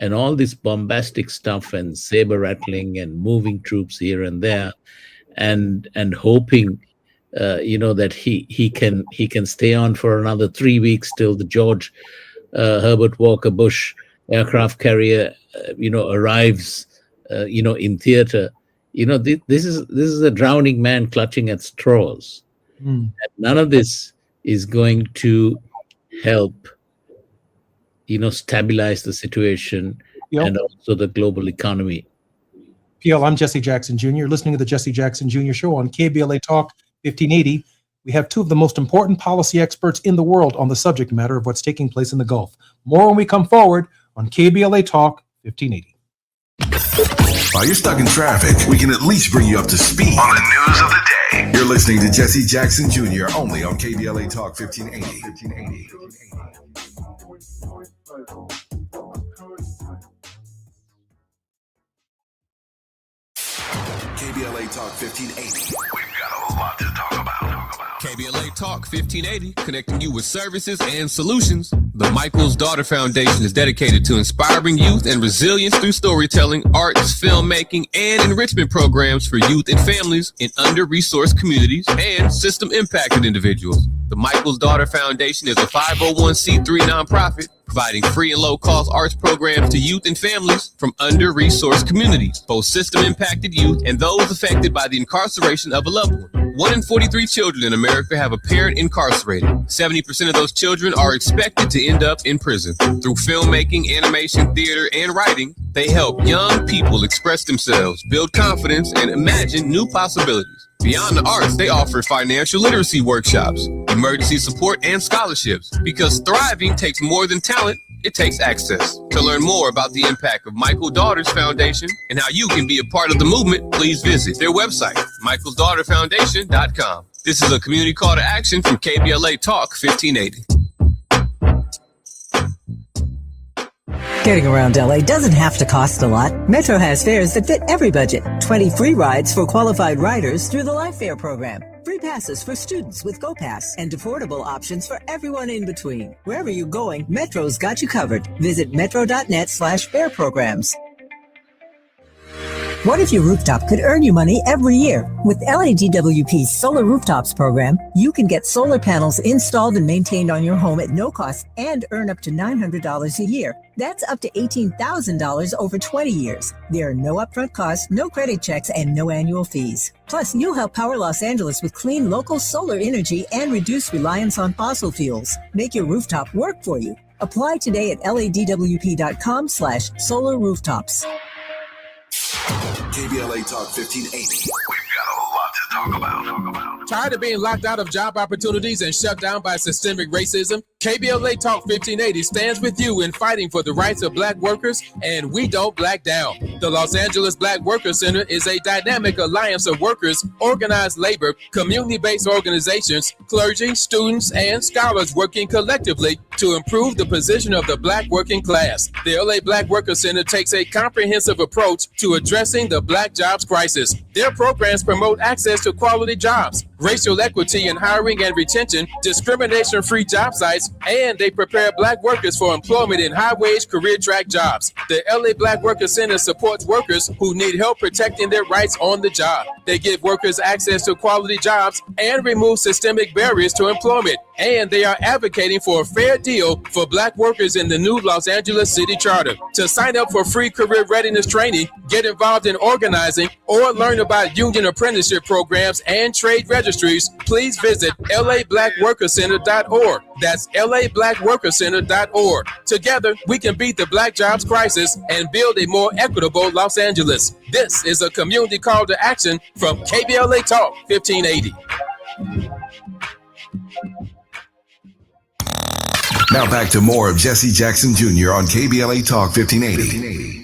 and all this bombastic stuff and saber rattling and moving troops here and there and hoping that he can stay on for another 3 weeks till the George Herbert Walker Bush aircraft carrier arrives in theater. This is a drowning man clutching at straws. And none of this is going to help stabilize the situation and also the global economy. PL, I'm Jesse Jackson Jr. You're listening to the Jesse Jackson Jr. Show on KBLA Talk 1580. We have two of the most important policy experts in the world on the subject matter of what's taking place in the Gulf. More when we come forward on KBLA Talk 1580. While you're stuck in traffic, we can at least bring you up to speed on the news of the day. You're listening to Jesse Jackson Jr. only on KBLA Talk 1580. KBLA Talk 1580. We've got a lot to talk about. KBLA Talk 1580, connecting you with services and solutions. The Michael's Daughter Foundation is dedicated to inspiring youth and resilience through storytelling, arts, filmmaking, and enrichment programs for youth and families in under-resourced communities and system-impacted individuals. The Michael's Daughter Foundation is a 501c3 nonprofit providing free and low-cost arts programs to youth and families from under-resourced communities, both system-impacted youth and those affected by the incarceration of a loved one. 1 in 43 children in America have a parent incarcerated. 70% of those children are expected to end up in prison. Through filmmaking, animation, theater, and writing, they help young people express themselves, build confidence, and imagine new possibilities. Beyond the arts, they offer financial literacy workshops, emergency support, and scholarships. Because thriving takes more than talent, it takes access. To learn more about the impact of Michael Daughters Foundation and how you can be a part of the movement, please visit their website, michaelsdaughterfoundation.com. This is a community call to action from KBLA Talk 1580. Getting around LA doesn't have to cost a lot. Metro has fares that fit every budget. 20 free rides for qualified riders through the Life Fare program. Free passes for students with GoPass and affordable options for everyone in between. Wherever you're going, Metro's got you covered. Visit metro.net/fare programs. What if your rooftop could earn you money every year? With LADWP's Solar Rooftops program, you can get solar panels installed and maintained on your home at no cost and earn up to $900 a year. That's up to $18,000 over 20 years. There are no upfront costs, no credit checks, and no annual fees. Plus, you'll help power Los Angeles with clean local solar energy and reduce reliance on fossil fuels. Make your rooftop work for you. Apply today at ladwp.com/solar rooftops. KBLA Talk 1580. We've got a lot to talk about. Tired of being locked out of job opportunities and shut down by systemic racism? KBLA Talk 1580 stands with you in fighting for the rights of black workers, and we don't black down. The Los Angeles Black Workers Center is a dynamic alliance of workers, organized labor, community-based organizations, clergy, students, and scholars working collectively to improve the position of the black working class. The LA Black Workers Center takes a comprehensive approach to addressing the black jobs crisis. Their programs promote access to quality jobs, racial equity in hiring and retention, discrimination-free job sites, and they prepare black workers for employment in high-wage career track jobs. The LA Black Workers Center supports workers who need help protecting their rights on the job. They give workers access to quality jobs and remove systemic barriers to employment. And they are advocating for a fair deal for black workers in the new Los Angeles City Charter. To sign up for free career readiness training, get involved in organizing, or learn about union apprenticeship programs and trade registries, please visit lablackworkercenter.org. That's lablackworkercenter.org. Together, we can beat the black jobs crisis and build a more equitable Los Angeles. This is a community call to action from KBLA Talk 1580. Now back to more of Jesse Jackson Jr. on KBLA Talk 1580.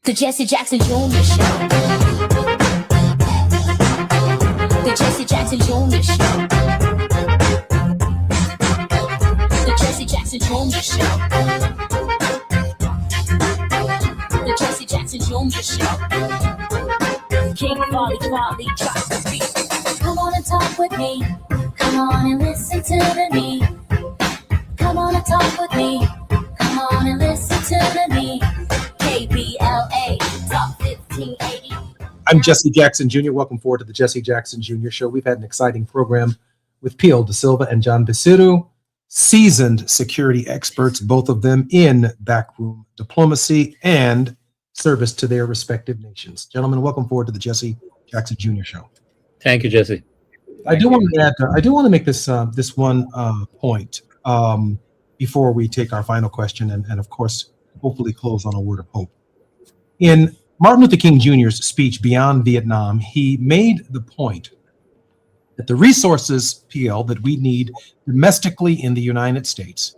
The Jesse Jackson Jr. Show. The Jesse Jackson Jackson Jr. Show. The Jesse Jackson Jr. Show. The Jesse Jackson Jr. Show. King Farley drops the beat. Come on and talk with me. Come on and listen to me. Come on and talk with me. Come on and listen to me. KBLA Talk 1580. I'm Jesse Jackson Jr. Welcome forward to the Jesse Jackson Jr. Show. We've had an exciting program with Pio Da Silva and John Bisiru, seasoned security experts, both of them in backroom diplomacy and service to their respective nations. Gentlemen, welcome forward to the Jesse Jackson Jr. Show. Thank you, Jesse. I do want to make this one point before we take our final question and of course, hopefully close on a word of hope. In Martin Luther King Jr.'s speech Beyond Vietnam, he made the point that the resources, PL, that we need domestically in the United States,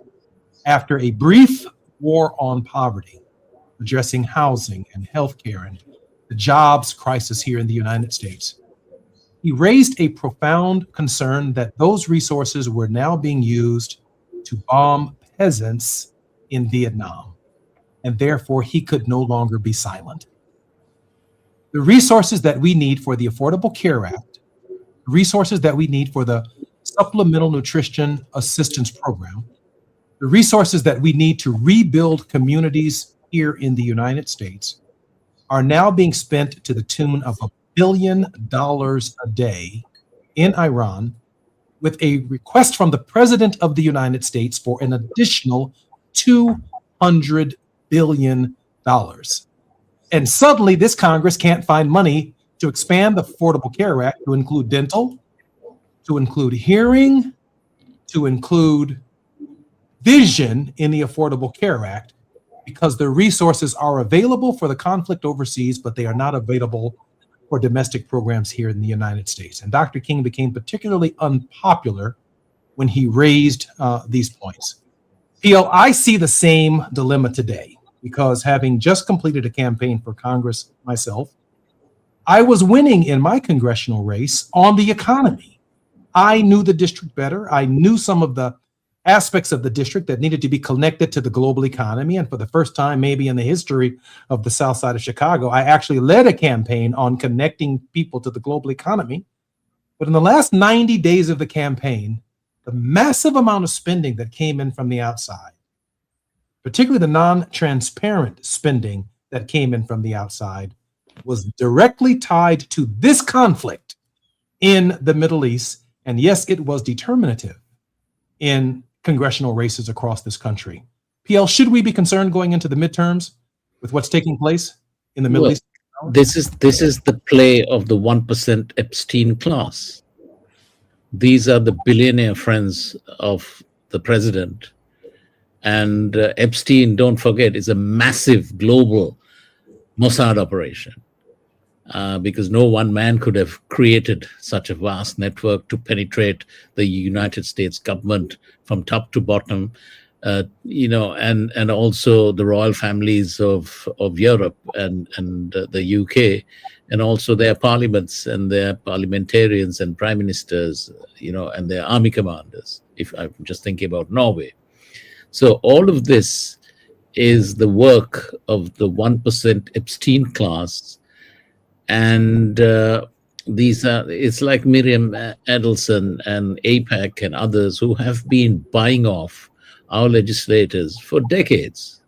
after a brief war on poverty, addressing housing and healthcare and the jobs crisis here in the United States, he raised a profound concern that those resources were now being used to bomb peasants in Vietnam, and therefore he could no longer be silent. The resources that we need for the Affordable Care Act, resources that we need for the Supplemental Nutrition Assistance Program, the resources that we need to rebuild communities here in the United States are now being spent to the tune of $1 billion a day in Iran, with a request from the President of the United States for an additional $200 billion. And suddenly this Congress can't find money to expand the Affordable Care Act to include dental, to include hearing, to include vision in the Affordable Care Act, because the resources are available for the conflict overseas, but they are not available for domestic programs here in the United States. And Dr. King became particularly unpopular when he raised these points. Peel, I see the same dilemma today, because having just completed a campaign for Congress myself, I was winning in my congressional race on the economy. I knew the district better. I knew some of the aspects of the district that needed to be connected to the global economy. And for the first time, maybe in the history of the South Side of Chicago, I actually led a campaign on connecting people to the global economy. But in the last 90 days of the campaign, the massive amount of spending that came in from the outside, particularly the non-transparent spending that came in from the outside, was directly tied to this conflict in the Middle East. And yes, it was determinative in congressional races across this country. PL, should we be concerned going into the midterms with what's taking place in the Middle East? This is the play of the 1% Epstein class. These are the billionaire friends of the president. And Epstein, don't forget, is a massive global Mossad operation, because no one man could have created such a vast network to penetrate the United States government from top to bottom, and also the royal families of Europe and the UK, and also their parliaments and their parliamentarians and prime ministers, and their army commanders, if I'm just thinking about Norway. So all of this is the work of the 1% Epstein class. And it's like Miriam Adelson and AIPAC and others who have been buying off our legislators for decades.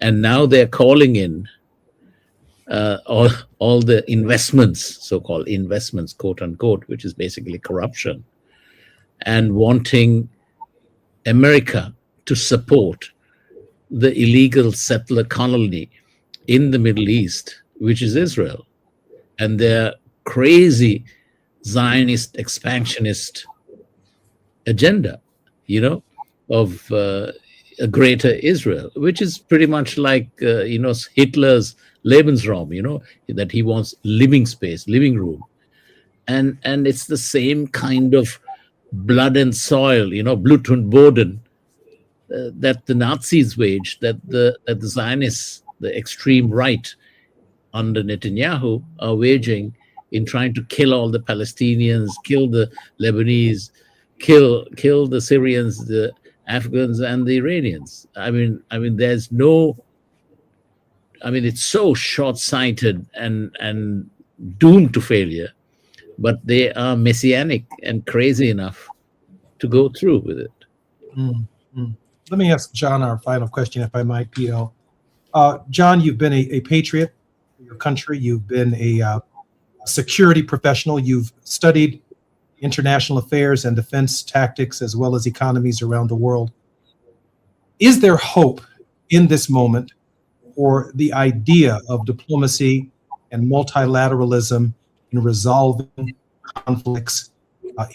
And now they're calling in all the investments, so-called investments, quote unquote, which is basically corruption, and wanting America to support the illegal settler colony in the Middle East, which is Israel, and their crazy Zionist expansionist agenda, of a greater Israel, which is pretty much like, Hitler's Lebensraum, that he wants living space, living room. And it's the same kind of blood and soil, Blut und Boden, that the Nazis waged, that the Zionists, the extreme right under Netanyahu, are waging in trying to kill all the Palestinians, kill the Lebanese, kill the Syrians, the Afghans, and the Iranians. I mean, there's no. I mean, it's so short-sighted and doomed to failure, but they are messianic and crazy enough to go through with it. Let me ask John our final question, if I might, Pito. John, you've been a patriot for your country. You've been a security professional. You've studied international affairs and defense tactics as well as economies around the world. Is there hope in this moment for the idea of diplomacy and multilateralism in resolving conflicts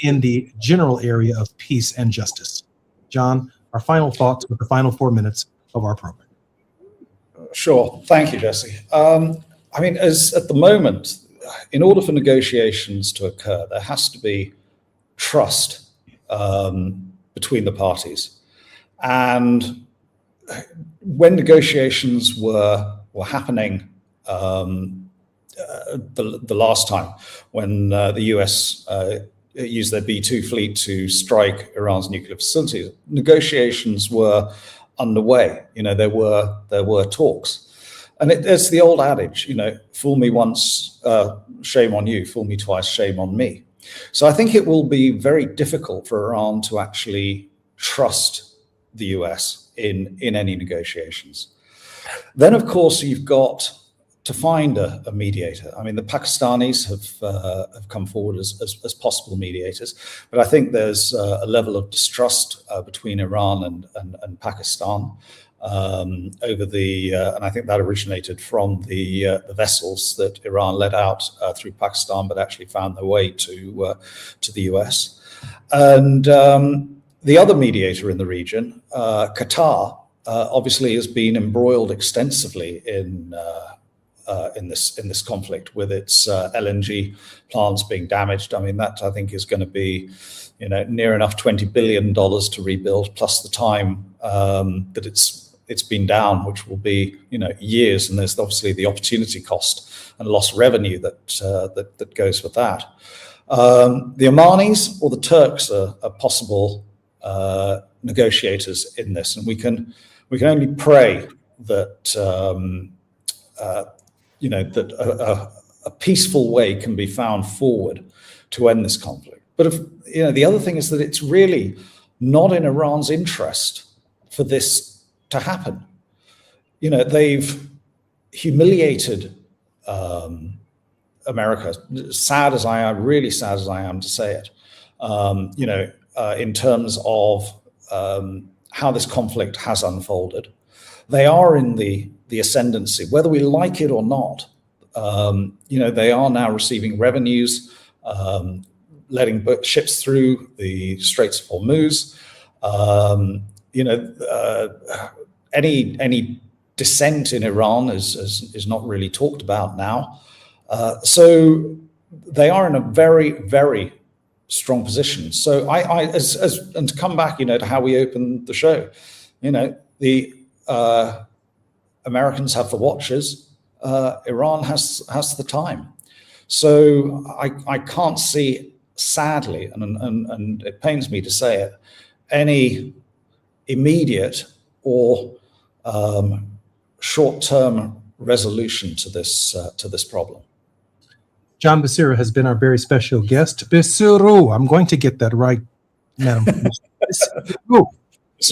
in the general area of peace and justice? John, our final thoughts with the final 4 minutes of our program. Sure. Thank you, Jesse. I mean, as at the moment, in order for negotiations to occur, there has to be trust between the parties. And when negotiations were happening the last time, when the US used their B-2 fleet to strike Iran's nuclear facilities, negotiations were underway. You know, there were talks. And it's the old adage, you know, fool me once, shame on you, fool me twice, shame on me. So I think it will be very difficult for Iran to actually trust the US in any negotiations. Then, of course, you've got to find a mediator. I mean, the Pakistanis have come forward as possible mediators, but I think there's a level of distrust between Iran and Pakistan over and I think that originated from the vessels that Iran let out through Pakistan, but actually found their way to the US. And the other mediator in the region, Qatar, obviously has been embroiled extensively in this conflict with its LNG plants being damaged. I mean, that I think is going to be, you know, near enough $20 billion to rebuild, plus the time that it's been down, which will be, you know, years. And there's obviously the opportunity cost and lost revenue that goes with that. The Omanis or the Turks are possible negotiators in this, and we can only pray that you know, that a peaceful way can be found forward to end this conflict. But if, you know, the other thing is that it's really not in Iran's interest for this to happen. You know, they've humiliated America. Sad as I am, really sad as I am to say it, you know, in terms of how this conflict has unfolded. They are in the ascendancy, whether we like it or not. You know, they are now receiving revenues, letting ships through the Straits of Hormuz. You know, any dissent in Iran is not really talked about now. So they are in a very, very strong position. So and to come back, you know, to how we opened the show, you know, the Americans have the watches, Iran has the time. So I can't see, sadly, and it pains me to say it, any immediate or short-term resolution to this problem. John Becerra has been our very special guest. Becerra, I'm going to get that right, Madam.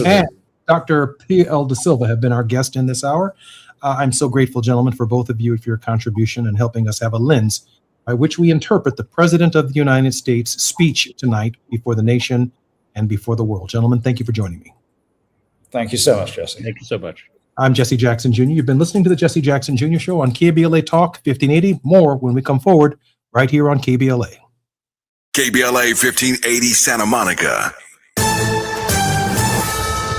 And Dr. P.L. Da Silva have been our guest in this hour. I'm so grateful, gentlemen, for both of you for your contribution and helping us have a lens by which we interpret the President of the United States' speech tonight before the nation and before the world. Gentlemen, thank you for joining me. Thank you so much, Jesse. Thank you so much. I'm Jesse Jackson Jr. You've been listening to the Jesse Jackson Jr. Show on KBLA Talk 1580. More when we come forward right here on KBLA. KBLA 1580 Santa Monica.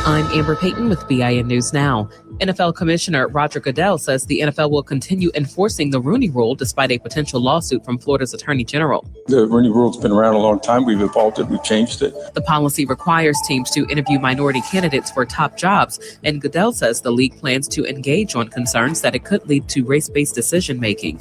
I'm Amber Payton with BIN News Now. NFL Commissioner Roger Goodell says the NFL will continue enforcing the Rooney Rule despite a potential lawsuit from Florida's Attorney General. The Rooney Rule's been around a long time. We've evolved it. We've changed it. The policy requires teams to interview minority candidates for top jobs, and Goodell says the league plans to engage on concerns that it could lead to race-based decision-making.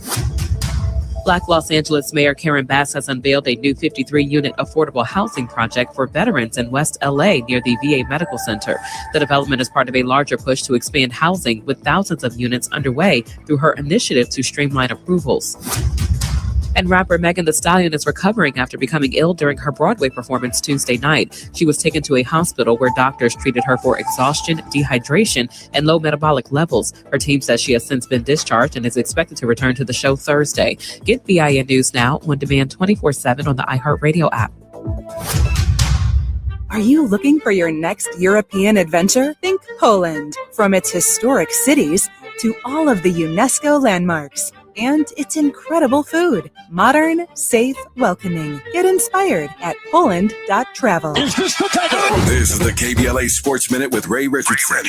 Black Los Angeles Mayor Karen Bass has unveiled a new 53-unit affordable housing project for veterans in West LA near the VA Medical Center. The development is part of a larger push to expand housing, with thousands of units underway through her initiative to streamline approvals. And rapper Megan Thee Stallion is recovering after becoming ill during her Broadway performance Tuesday night. She was taken to a hospital where doctors treated her for exhaustion, dehydration, and low metabolic levels. Her team says she has since been discharged and is expected to return to the show Thursday. Get BIN News now on demand 24/7 on the iHeartRadio app. Are you looking for your next European adventure? Think Poland. From its historic cities to all of the UNESCO landmarks and its incredible food. Modern, safe, welcoming. Get inspired at Poland.travel. This is the KBLA Sports Minute with Ray Richardson.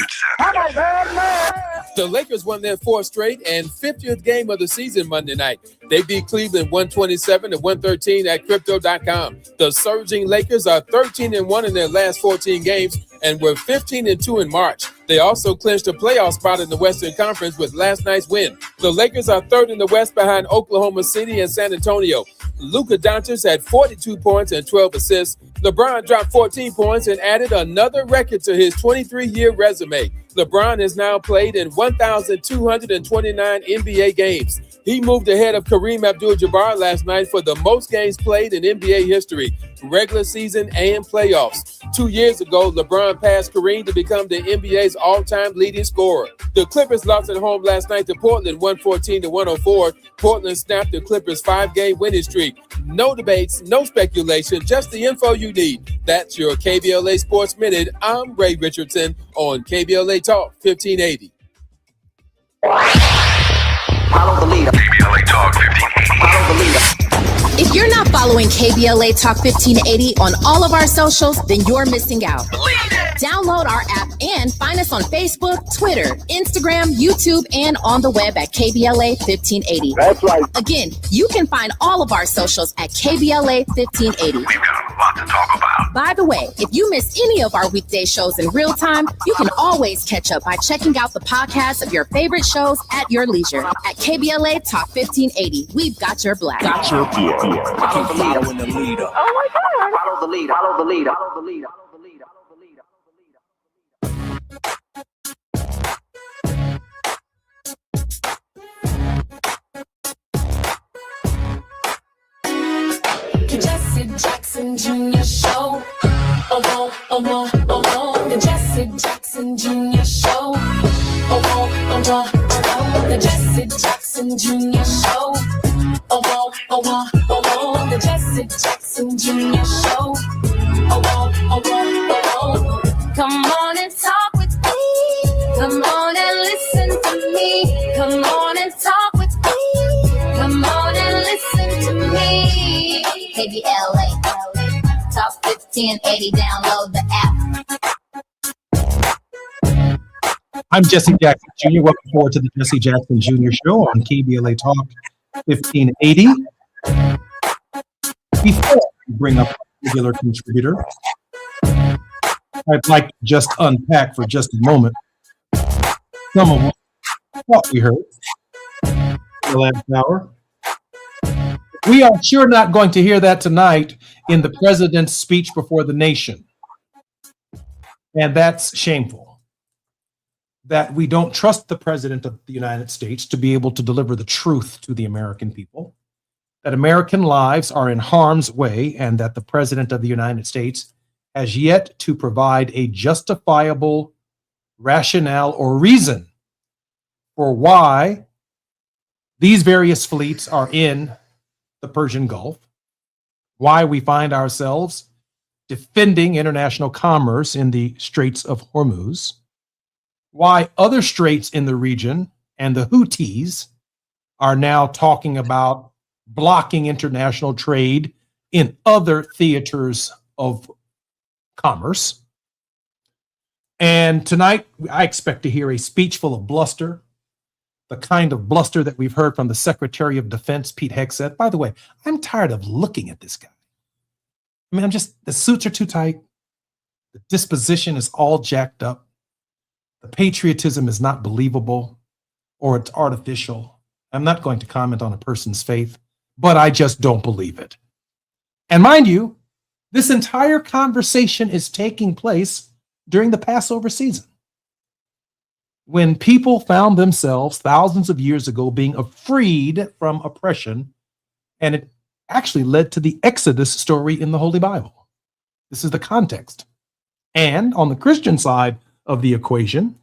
The Lakers won their fourth straight and 50th game of the season Monday night. They beat Cleveland 127-113 at Crypto.com. The surging Lakers are 13-1 in their last 14 games and were 15-2 in March. They also clinched a playoff spot in the Western Conference with last night's win. The Lakers are third in the West behind Oklahoma City and San Antonio. Luka Doncic had 42 points and 12 assists. LeBron dropped 14 points and added another record to his 23-year resume. LeBron has now played in 1,229 NBA games. He moved ahead of Kareem Abdul-Jabbar last night for the most games played in NBA history, regular season and playoffs. 2 years ago, LeBron passed Kareem to become the NBA's all-time leading scorer. The Clippers lost at home last night to Portland 114-104. Portland snapped the Clippers' 5-game winning streak. No debates, no speculation, just the info you need. That's your KBLA Sports Minute. I'm Ray Richardson on KBLA Talk 1580. Follow the leader. KBLA Talk 1580. Follow the leader. If you're not following KBLA Talk 1580 on all of our socials, then you're missing out. Download our app and find us on Facebook, Twitter, Instagram, YouTube, and on the web at KBLA 1580. That's right. Again, you can find all of our socials at KBLA 1580. We've got a lot to talk about. By the way, if you miss any of our weekday shows in real time, you can always catch up by checking out the podcast of your favorite shows at your leisure. At KBLA Talk 1580, we've got your black. Got your black. Follow the leader. Oh my God. Follow the leader. Follow the leader. Follow the leader. Jesse Jackson Jr. Show. The Jesse Jackson Jr. Show. The Jesse Jackson Jr. Show. The Jesse Jackson Jr. Show. Come on and talk with me. Come on and listen to me. Come on and talk with me. Come on and listen to me. KBLA Talk 1580. Download the app. I'm Jesse Jackson Jr. Welcome forward to the Jesse Jackson Jr. Show on KBLA Talk 1580. Before we bring up a regular contributor, I'd like to just unpack for just a moment some of what we heard in the last hour. We are sure not going to hear that tonight in the president's speech before the nation. And that's shameful. That we don't trust the president of the United States to be able to deliver the truth to the American people, that American lives are in harm's way, and that the president of the United States has yet to provide a justifiable rationale or reason for why these various fleets are in the Persian Gulf, why we find ourselves defending international commerce in the Straits of Hormuz, why other straits in the region and the Houthis are now talking about blocking international trade in other theaters of commerce. And tonight, I expect to hear a speech full of bluster, the kind of bluster that we've heard from the Secretary of Defense, Pete Hegseth. By the way, I'm tired of looking at this guy. I mean, the suits are too tight. The disposition is all jacked up. The patriotism is not believable, or it's artificial. I'm not going to comment on a person's faith, but I just don't believe it. And mind you, this entire conversation is taking place during the Passover season, when people found themselves thousands of years ago being freed from oppression, and it actually led to the Exodus story in the Holy Bible. This is the context. And on the Christian side of the equation,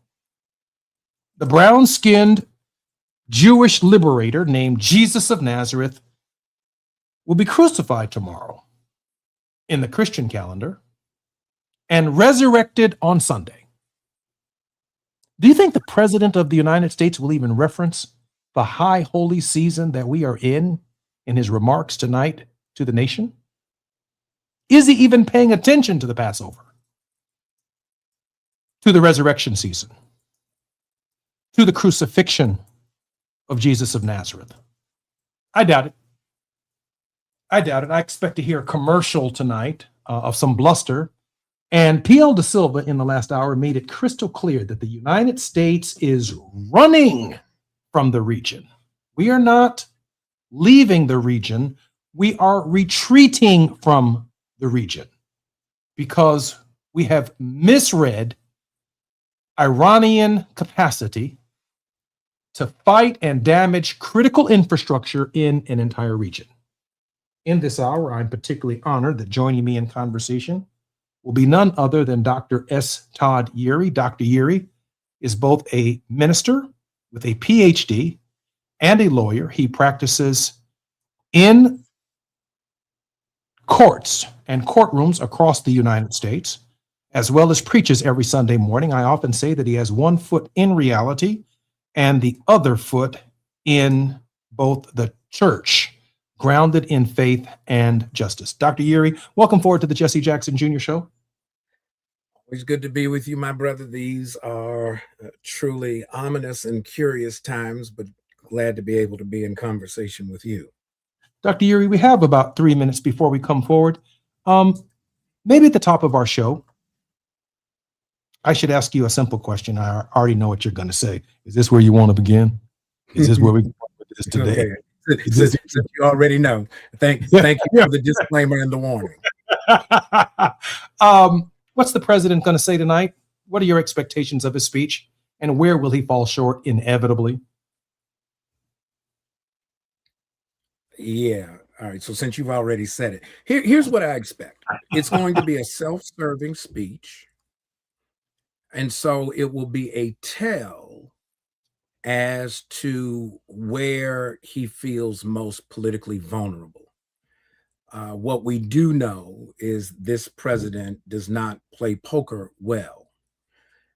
the brown-skinned Jewish liberator named Jesus of Nazareth will be crucified tomorrow in the Christian calendar and resurrected on Sunday. Do you think the President of the United States will even reference the high holy season that we are in his remarks tonight to the nation? Is he even paying attention to the Passover, to the resurrection season, to the crucifixion of Jesus of Nazareth? I doubt it. I doubt it. I expect to hear a commercial tonight of some bluster. And P.L. De Silva in the last hour made it crystal clear that the United States is running from the region. We are not leaving the region. We are retreating from the region because we have misread Iranian capacity to fight and damage critical infrastructure in an entire region. In this hour, I'm particularly honored that joining me in conversation will be none other than Dr. S. Todd Eury. Dr. Eury is both a minister with a PhD and a lawyer. He practices in courts and courtrooms across the United States, as well as preaches every Sunday morning. I often say that he has one foot in reality and the other foot in both the church, grounded in faith and justice. Dr. Eury, welcome forward to the Jesse Jackson Jr. Show. Always good to be with you, my brother. These are truly ominous and curious times, but glad to be able to be in conversation with you. Dr. Eury, we have about 3 minutes before we come forward. Maybe at the top of our show, I should ask you a simple question. I already know what you're going to say. Is this where you want to begin? Is this where we go with this today? Okay. Since you already know. Thank you for the disclaimer and the warning. What's the president going to say tonight? What are your expectations of his speech? And where will he fall short inevitably? Yeah. All right. So since you've already said it, here's what I expect. It's going to be a self-serving speech. And so it will be a tell as to where he feels most politically vulnerable. What we do know is this president does not play poker well.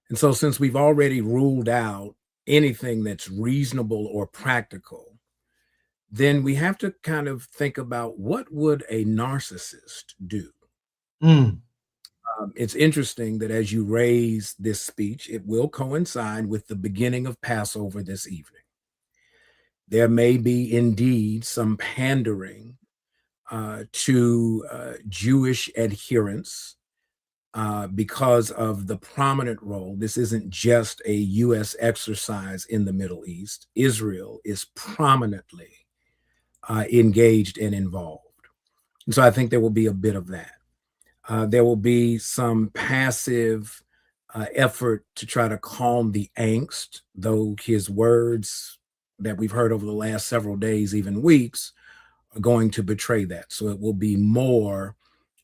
And so since we've already ruled out anything that's reasonable or practical, then we have to kind of think about what would a narcissist do? It's interesting that as you raise this speech, it will coincide with the beginning of Passover this evening. There may be indeed some pandering to Jewish adherents because of the prominent role. This isn't just a U.S. exercise in the Middle East. Israel is prominently engaged and involved. And so I think there will be a bit of that. There will be some passive effort to try to calm the angst, though his words that we've heard over the last several days, even weeks, are going to betray that. So it will be more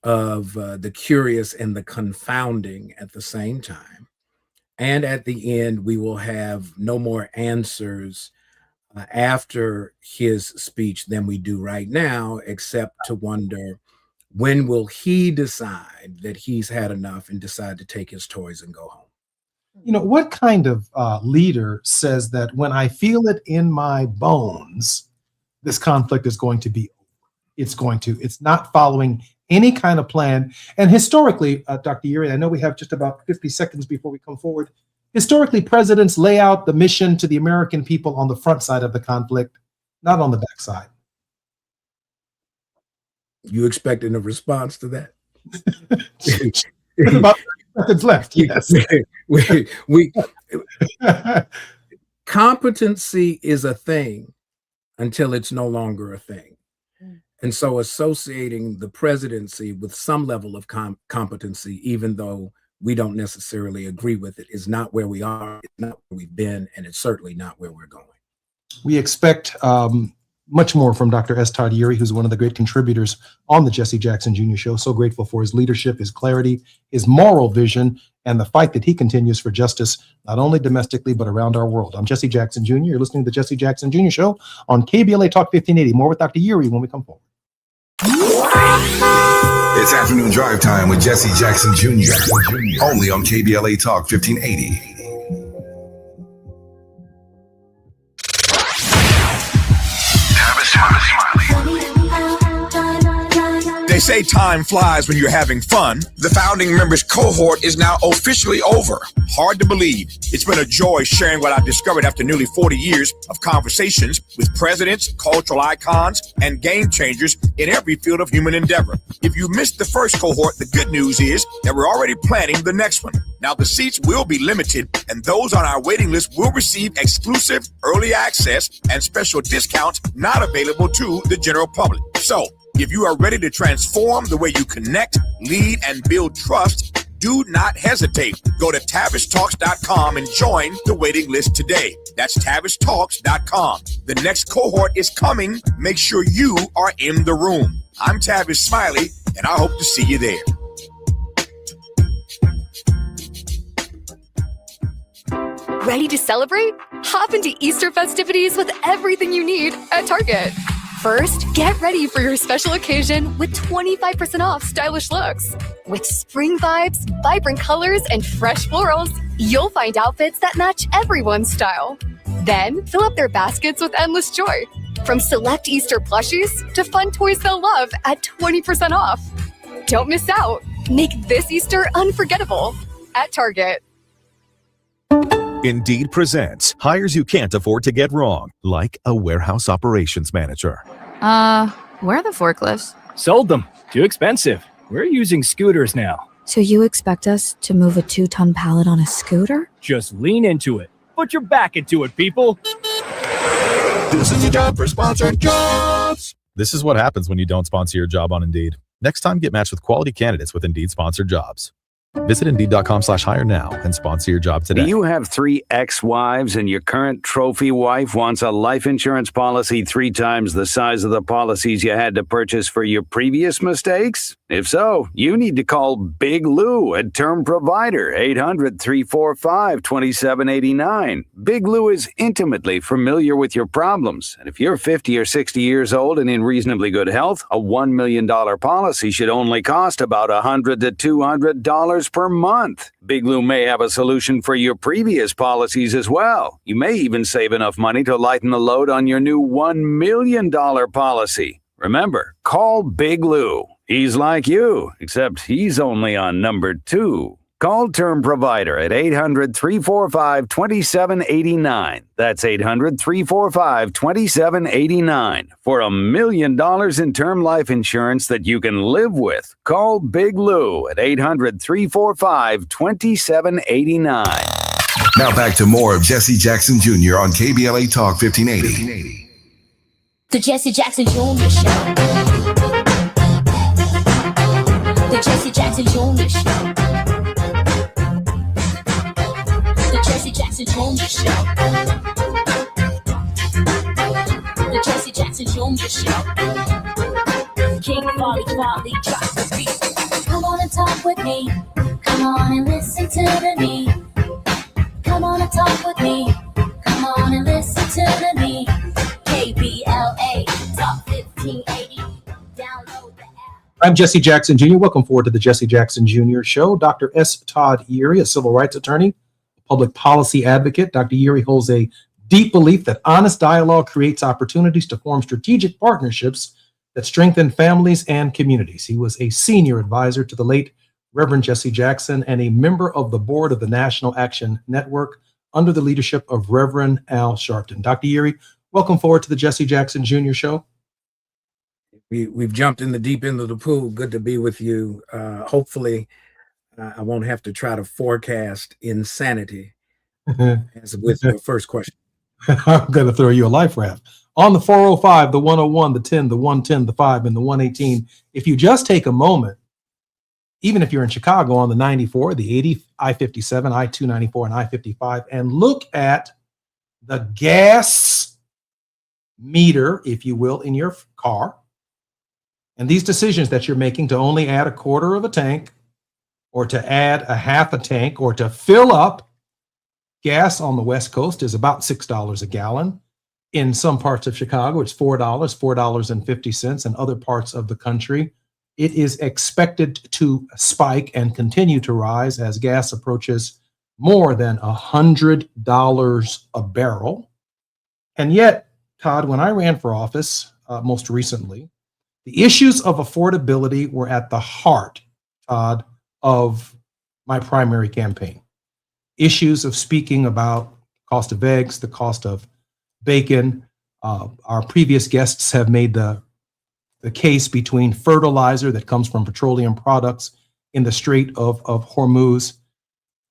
of the curious and the confounding at the same time. And at the end, we will have no more answers after his speech than we do right now, except to wonder, when will he decide that he's had enough and decide to take his toys and go home? You know, what kind of leader says that when I feel it in my bones, this conflict is going to be over? It's not following any kind of plan. And historically, Dr. Eury, I know we have just about 50 seconds before we come forward. Historically, presidents lay out the mission to the American people on the front side of the conflict, not on the back side. You expecting a response to that? About 30 seconds left. Yes. Competency is a thing until it's no longer a thing. And so associating the presidency with some level of competency, even though we don't necessarily agree with it, is not where we are, it's not where we've been, and it's certainly not where we're going. We expect much more from Dr. S. Todd Eury, who's one of the great contributors on the Jesse Jackson Jr. Show. So grateful for his leadership, his clarity, his moral vision, and the fight that he continues for justice, not only domestically, but around our world. I'm Jesse Jackson Jr. You're listening to the Jesse Jackson Jr. Show on KBLA Talk 1580. More with Dr. Eury when we come forward. It's afternoon drive time with Jesse Jackson Jr. Only on KBLA Talk 1580. They say time flies when you're having fun. The founding members cohort is now officially over. Hard to believe. It's been a joy sharing what I've discovered after nearly 40 years of conversations with presidents, cultural icons, and game changers in every field of human endeavor. If you missed the first cohort, the good news is that we're already planning the next one. Now, the seats will be limited, and those on our waiting list will receive exclusive early access and special discounts not available to the general public. So, if you are ready to transform the way you connect, lead, and build trust, do not hesitate. Go to TavishTalks.com and join the waiting list today. That's TavishTalks.com. The next cohort is coming. Make sure you are in the room. I'm Tavish Smiley, and I hope to see you there. Ready to celebrate? Hop into Easter festivities with everything you need at Target. First, get ready for your special occasion with 25% off stylish looks. With spring vibes, vibrant colors, and fresh florals, you'll find outfits that match everyone's style. Then, fill up their baskets with endless joy. From select Easter plushies to fun toys they'll love at 20% off. Don't miss out. Make this Easter unforgettable at Target. Indeed presents hires you can't afford to get wrong, like a warehouse operations manager. Where are the forklifts? Sold them. Too expensive. We're using scooters now. So you expect us to move a 2-ton pallet on a scooter? Just lean into it. Put your back into it, people. This is your job for sponsored jobs. This is what happens when you don't sponsor your job on Indeed. Next time, get matched with quality candidates with Indeed sponsored jobs. Visit Indeed.com/hire now and sponsor your job today. Do you have 3 ex-wives and your current trophy wife wants a life insurance policy 3 times the size of the policies you had to purchase for your previous mistakes? If so, you need to call Big Lou at Term Provider, 800-345-2789. Big Lou is intimately familiar with your problems. And if you're 50 or 60 years old and in reasonably good health, a $1 million policy should only cost about $100 to $200 per month. Big Lou may have a solution for your previous policies as well. You may even save enough money to lighten the load on your new $1 million policy. Remember, call Big Lou. He's like you, except he's only on number 2. Call Term Provider at 800-345-2789. That's 800-345-2789 for $1 million in term life insurance that you can live with. Call Big Lou at 800-345-2789. Now back to more of Jesse Jackson Jr. on KBLA Talk 1580. The Jesse Jackson Jr. Show. The Jesse Jackson Jr. Show. The Jesse Jackson Jr. Show. The Jesse Jackson Jr. Show. King Folly drops the beat. Come on and talk with me. Come on and listen to me. Come on and talk with me. Come on and listen to me. KBLA Talk 1580. Download the app. I'm Jesse Jackson Jr. Welcome forward to the Jesse Jackson Jr. Show. Dr. S. Todd Eury, a civil rights attorney, public policy advocate. Dr. Eury holds a deep belief that honest dialogue creates opportunities to form strategic partnerships that strengthen families and communities. He was a senior advisor to the late Reverend Jesse Jackson and a member of the board of the National Action Network under the leadership of Reverend Al Sharpton. Dr. Eury, welcome forward to the Jesse Jackson Jr. Show. We've jumped in the deep end of the pool. Good to be with you. Hopefully, I won't have to try to forecast insanity as with your first question. I'm going to throw you a life raft. On the 405, the 101, the 10, the 110, the 5, and the 118, if you just take a moment, even if you're in Chicago on the 94, the 80, I-57, I-294, and I-55, and look at the gas meter, if you will, in your car, and these decisions that you're making to only add a quarter of a tank or to add a half a tank or to fill up, gas on the West Coast is about $6 a gallon. In some parts of Chicago, it's $4, $4.50. In other parts of the country, it is expected to spike and continue to rise as gas approaches more than $100 a barrel. And yet, Todd, when I ran for office most recently, the issues of affordability were at the heart, Todd, of my primary campaign. Issues of speaking about cost of eggs, the cost of bacon. Our previous guests have made the case between fertilizer that comes from petroleum products in the Strait of Hormuz.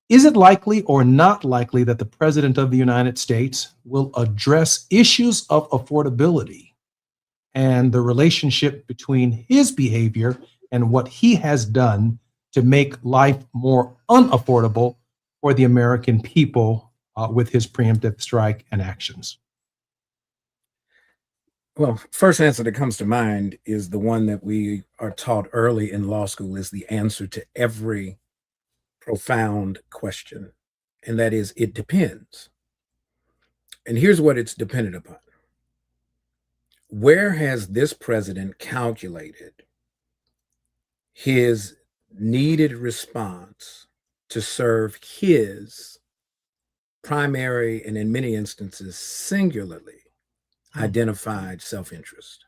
Is it likely or not likely that the President of the United States will address issues of affordability and the relationship between his behavior and what he has done to make life more unaffordable for the American people with his preemptive strike and actions? Well, first answer that comes to mind is the one that we are taught early in law school is the answer to every profound question, and that is, it depends. And here's what it's dependent upon. Where has this president calculated his needed response to serve his primary and, in many instances, singularly identified self-interest?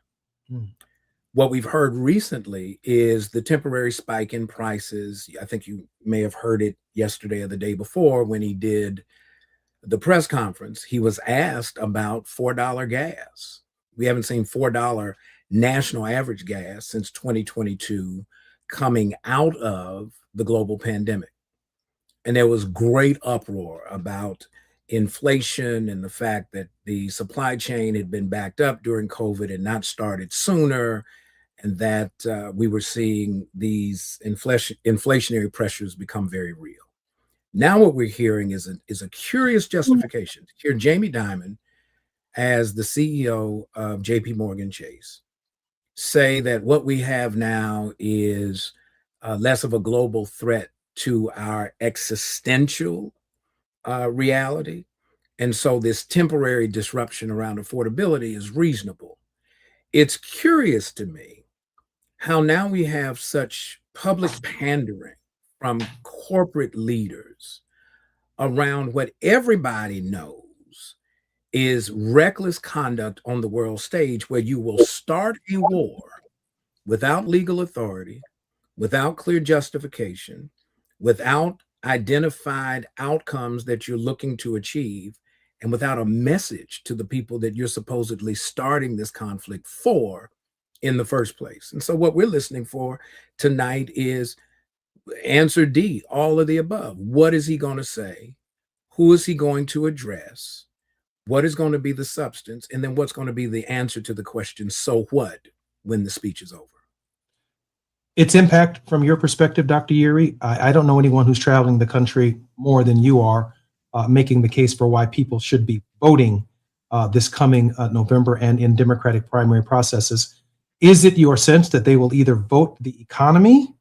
What we've heard recently is the temporary spike in prices. I think you may have heard it yesterday or the day before when he did the press conference. He was asked about $4 gas. We haven't seen $4 national average gas since 2022 coming out of the global pandemic. And there was great uproar about inflation and the fact that the supply chain had been backed up during COVID and not started sooner, and that we were seeing these inflationary pressures become very real. Now what we're hearing is a curious justification. Here, Jamie Dimon, as the CEO of JP Morgan Chase, say that what we have now is less of a global threat to our existential reality. And so this temporary disruption around affordability is reasonable. It's curious to me how now we have such public pandering from corporate leaders around what everybody knows is reckless conduct on the world stage, where you will start a war without legal authority, without clear justification, without identified outcomes that you're looking to achieve, and without a message to the people that you're supposedly starting this conflict for in the first place. And so what we're listening for tonight is answer D, all of the above. What is he going to say? Who is he going to address? What is going to be the substance? And then what's going to be the answer to the question, so what, when the speech is over? Its impact from your perspective, Dr. Yeary, I don't know anyone who's traveling the country more than you are, making the case for why people should be voting this coming November and in Democratic primary processes. Is it your sense that they will either vote the economy,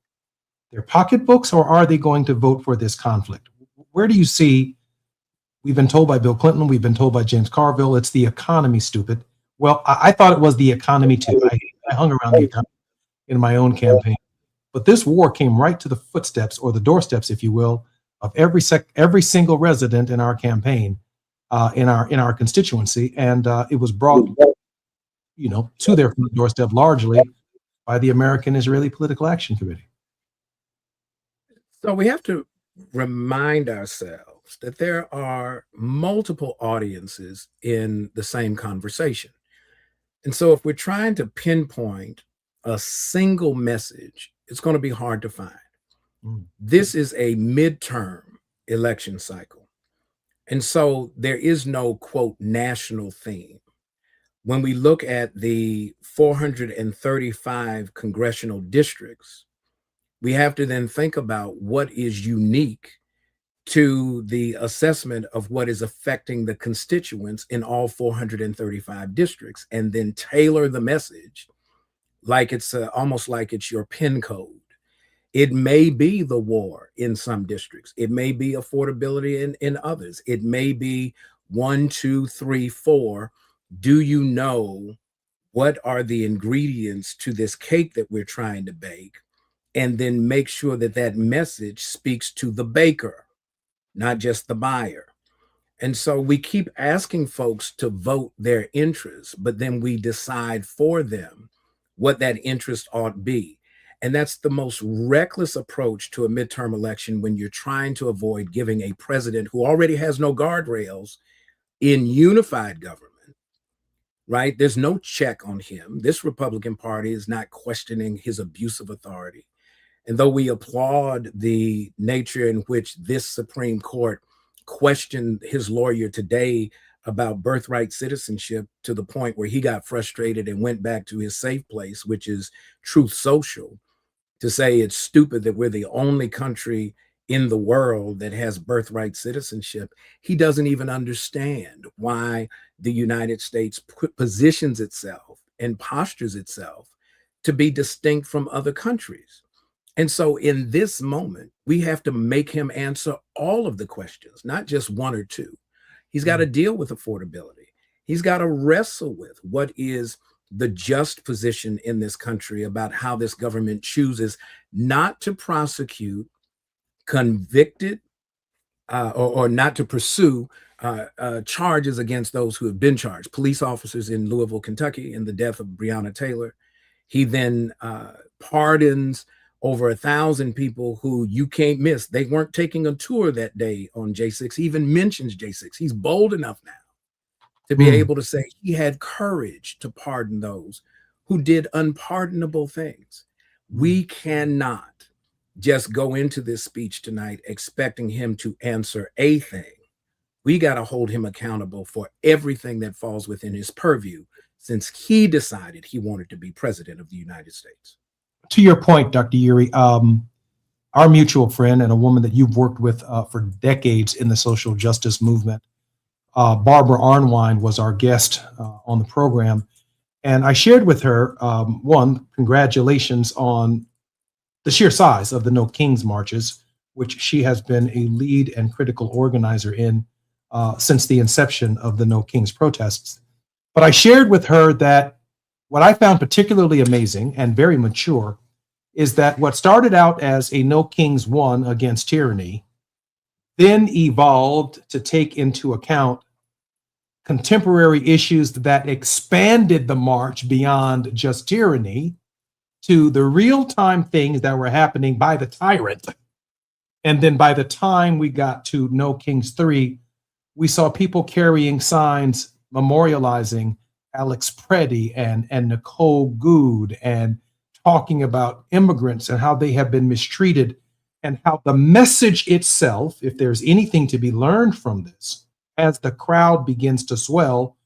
their pocketbooks, or are they going to vote for this conflict? Where do you see? We've been told by Bill Clinton, we've been told by James Carville, it's the economy, stupid. Well, I thought it was the economy too. I hung around the economy in my own campaign. But this war came right to the footsteps, or the doorsteps, if you will, of every single resident in our campaign, in our constituency, and it was brought, to their front doorstep largely by the American Israeli Political Action Committee. So we have to remind ourselves that there are multiple audiences in the same conversation. And so if we're trying to pinpoint a single message, it's going to be hard to find. This is a midterm election cycle. And so there is no, quote, national theme. when we look at the 435 congressional districts, we have to then think about what is unique to the assessment of what is affecting the constituents in all 435 districts, and then tailor the message like it's almost like it's your PIN code. It may be the war in some districts. It may be affordability in others. It may be 1, 2, 3, 4. Do you know what are the ingredients to this cake that we're trying to bake? And then make sure that that message speaks to the baker, not just the buyer. And so we keep asking folks to vote their interests, but then we decide for them what that interest ought to be. And that's the most reckless approach to a midterm election when you're trying to avoid giving a president who already has no guardrails in unified government, right? There's no check on him. This Republican Party is not questioning his abuse of authority. And though we applaud the nature in which this Supreme Court questioned his lawyer today about birthright citizenship to the point where he got frustrated and went back to his safe place, which is Truth Social, to say it's stupid that we're the only country in the world that has birthright citizenship, he doesn't even understand why the United States positions itself and postures itself to be distinct from other countries. And so in this moment, we have to make him answer all of the questions, not just one or two. He's got to deal with affordability. He's got to wrestle with what is the just position in this country about how this government chooses not to prosecute convicted or not to pursue charges against those who have been charged. Police officers in Louisville, Kentucky, in the death of Breonna Taylor. He then pardons over 1,000 people who you can't miss. They weren't taking a tour that day on J6. He even mentions J6. He's bold enough now to be able to say he had courage to pardon those who did unpardonable things. We cannot just go into this speech tonight expecting him to answer a thing. We got to hold him accountable for everything that falls within his purview, since he decided he wanted to be president of the United States. To your point, Dr. Uri, our mutual friend and a woman that you've worked with for decades in the social justice movement, Barbara Arnwine, was our guest on the program. And I shared with her, one, congratulations on the sheer size of the No Kings marches, which she has been a lead and critical organizer in since the inception of the No Kings protests. But I shared with her that what I found particularly amazing and very mature is that what started out as a No Kings One against tyranny then evolved to take into account contemporary issues that expanded the march beyond just tyranny to the real-time things that were happening by the tyrant. And then by the time we got to No Kings 3, we saw people carrying signs memorializing Alex Preddy and Nicole Good, and talking about immigrants and how they have been mistreated, and how the message itself, if there's anything to be learned from this, as the crowd begins to swell,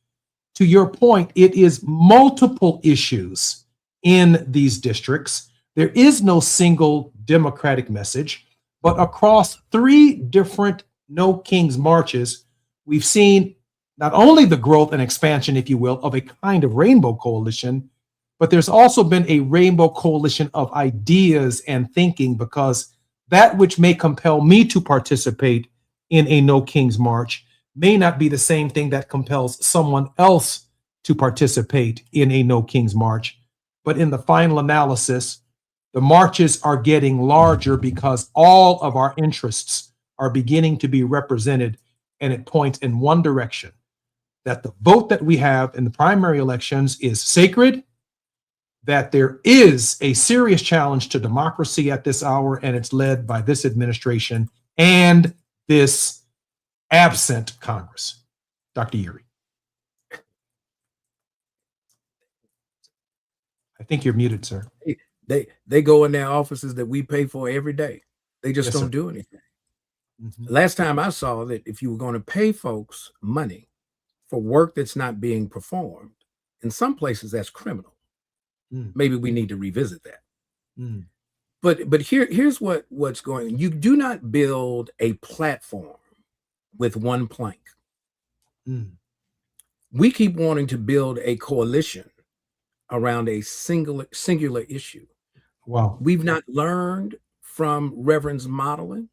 to your point, it is multiple issues in these districts. There is no single Democratic message, but across 3 different No Kings marches, we've seen not only the growth and expansion, if you will, of a kind of rainbow coalition, but there's also been a rainbow coalition of ideas and thinking, because that which may compel me to participate in a No Kings march may not be the same thing that compels someone else to participate in a No Kings march. But in the final analysis, the marches are getting larger because all of our interests are beginning to be represented, and it points in one direction: that the vote that we have in the primary elections is sacred, that there is a serious challenge to democracy at this hour, and it's led by this administration and this absent Congress. Dr. Uri. I think you're muted, sir. They go in their offices that we pay for every day. They just Yes, don't sir. do anything. Last time I saw that if you were going to pay folks money for work that's not being performed, In some places, that's criminal. Mm. Maybe we need to revisit that. Mm. But here's what's going on. You do not build a platform with one plank. Mm. We keep wanting to build a coalition around a singular issue. Wow. We've not learned from Reverend's modeling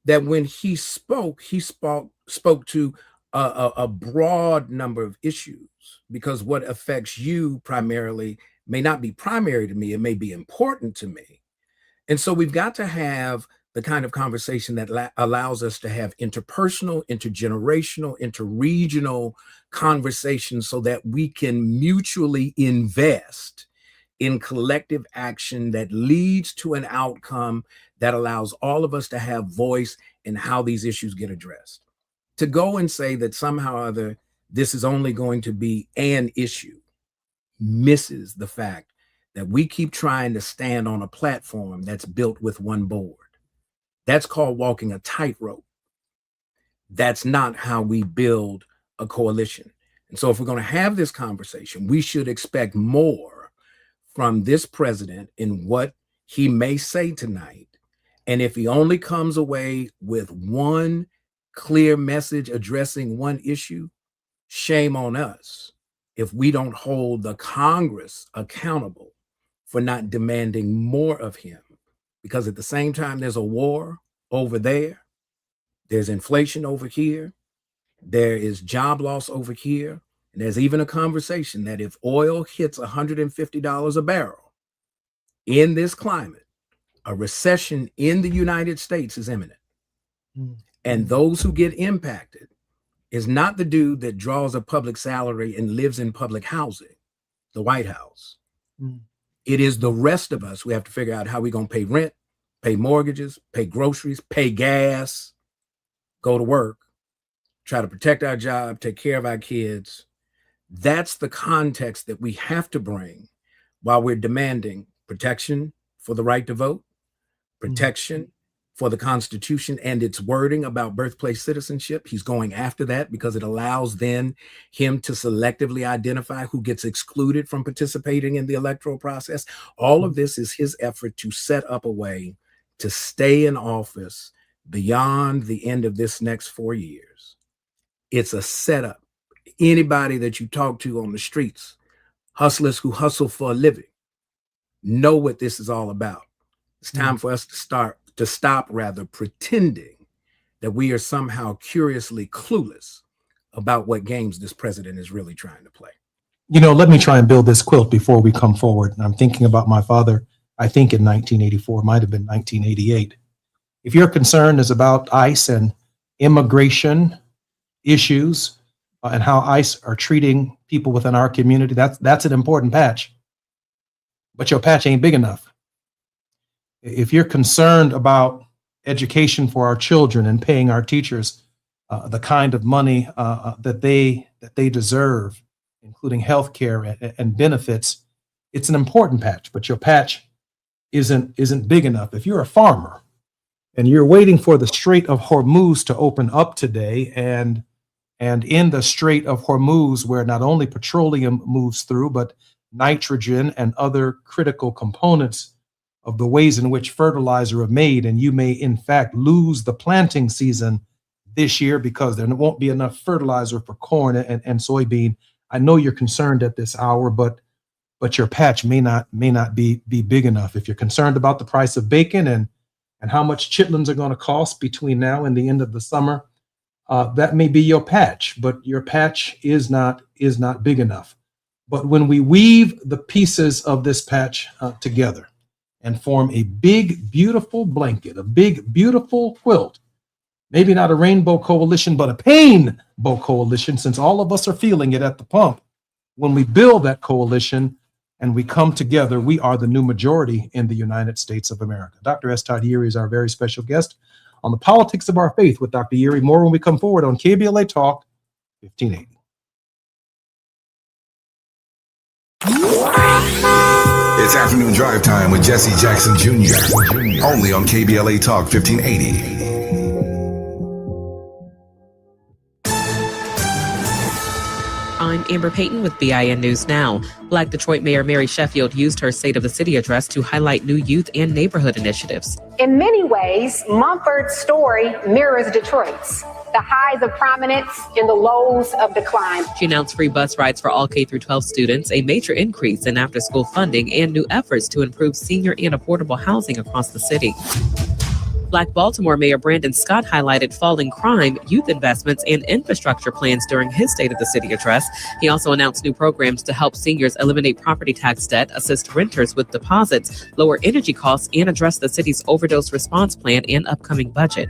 that when he spoke to a broad number of issues, because what affects you primarily may not be primary to me, it may be important to me. And so we've got to have the kind of conversation that allows us to have interpersonal, intergenerational, interregional conversations so that we can mutually invest in collective action that leads to an outcome that allows all of us to have voice in how these issues get addressed. To go and say that somehow or other this is only going to be an issue misses the fact that we keep trying to stand on a platform that's built with one board. That's called walking a tightrope. That's not how we build a coalition. And so if we're going to have this conversation, we should expect more from this president in what he may say tonight. And if he only comes away with one clear message addressing one issue, shame on us if we don't hold the Congress accountable for not demanding more of him. Because at the same time, there's a war over there, there's inflation over here, there is job loss over here, and there's even a conversation that if oil hits $150 a barrel in this climate, a recession in the United States is imminent. And those who get impacted is not the dude that draws a public salary and lives in public housing, the White House. It is the rest of us. We have to figure out how we're going to pay rent, pay mortgages, pay groceries, pay gas, go to work, try to protect our job, take care of our kids. That's the context that we have to bring while we're demanding protection for the right to vote, protection for the Constitution and its wording about birthplace citizenship. He's going after that because it allows then him to selectively identify who gets excluded from participating in the electoral process. All of this is his effort to set up a way to stay in office beyond the end of this next 4 years. It's a setup. Anybody that you talk to on the streets, hustlers who hustle for a living, know what this is all about. It's time for us to stop pretending that we are somehow curiously clueless about what games this president is really trying to play. You know, let me try and build this quilt before we come forward. And I'm thinking about my father, I think in 1984, might have been 1988. If your concern is about ICE and immigration issues and how ICE are treating people within our community, that's an important patch. But your patch ain't big enough. If you're concerned about education for our children and paying our teachers the kind of money that they deserve, including health care and benefits, it's an important patch, but your patch isn't big enough. If you're a farmer and you're waiting for the Strait of Hormuz to open up today, and in the Strait of Hormuz, where not only petroleum moves through, but nitrogen and other critical components of the ways in which fertilizer are made, and you may in fact lose the planting season this year because there won't be enough fertilizer for corn and soybean. I know you're concerned at this hour, but your patch may not be big enough. If you're concerned about the price of bacon and how much chitlins are going to cost between now and the end of the summer, that may be your patch, but your patch is not big enough. But when we weave the pieces of this patch together and form a big, beautiful blanket, a big, beautiful quilt, maybe not a rainbow coalition, but a painbow coalition, since all of us are feeling it at the pump. When we build that coalition and we come together, we are the new majority in the United States of America. Dr. S. Todd Yeary is our very special guest on the politics of our faith with Dr. Yeary. More when we come forward on KBLA Talk 1580. It's afternoon drive time with Jesse Jackson Jr. Only on KBLA Talk 1580. I'm I'm Amber Payton with BIN News Now. Black Detroit Mayor Mary Sheffield used her State of the City address to highlight new youth and neighborhood initiatives. In many ways, Mumford's story mirrors Detroit's. The highs of prominence and the lows of decline. She announced free bus rides for all K-12 students, a major increase in after-school funding, and new efforts to improve senior and affordable housing across the city. Black Baltimore Mayor Brandon Scott highlighted falling crime, youth investments, and infrastructure plans during his State of the City address. He also announced new programs to help seniors eliminate property tax debt, assist renters with deposits, lower energy costs, and address the city's overdose response plan and upcoming budget.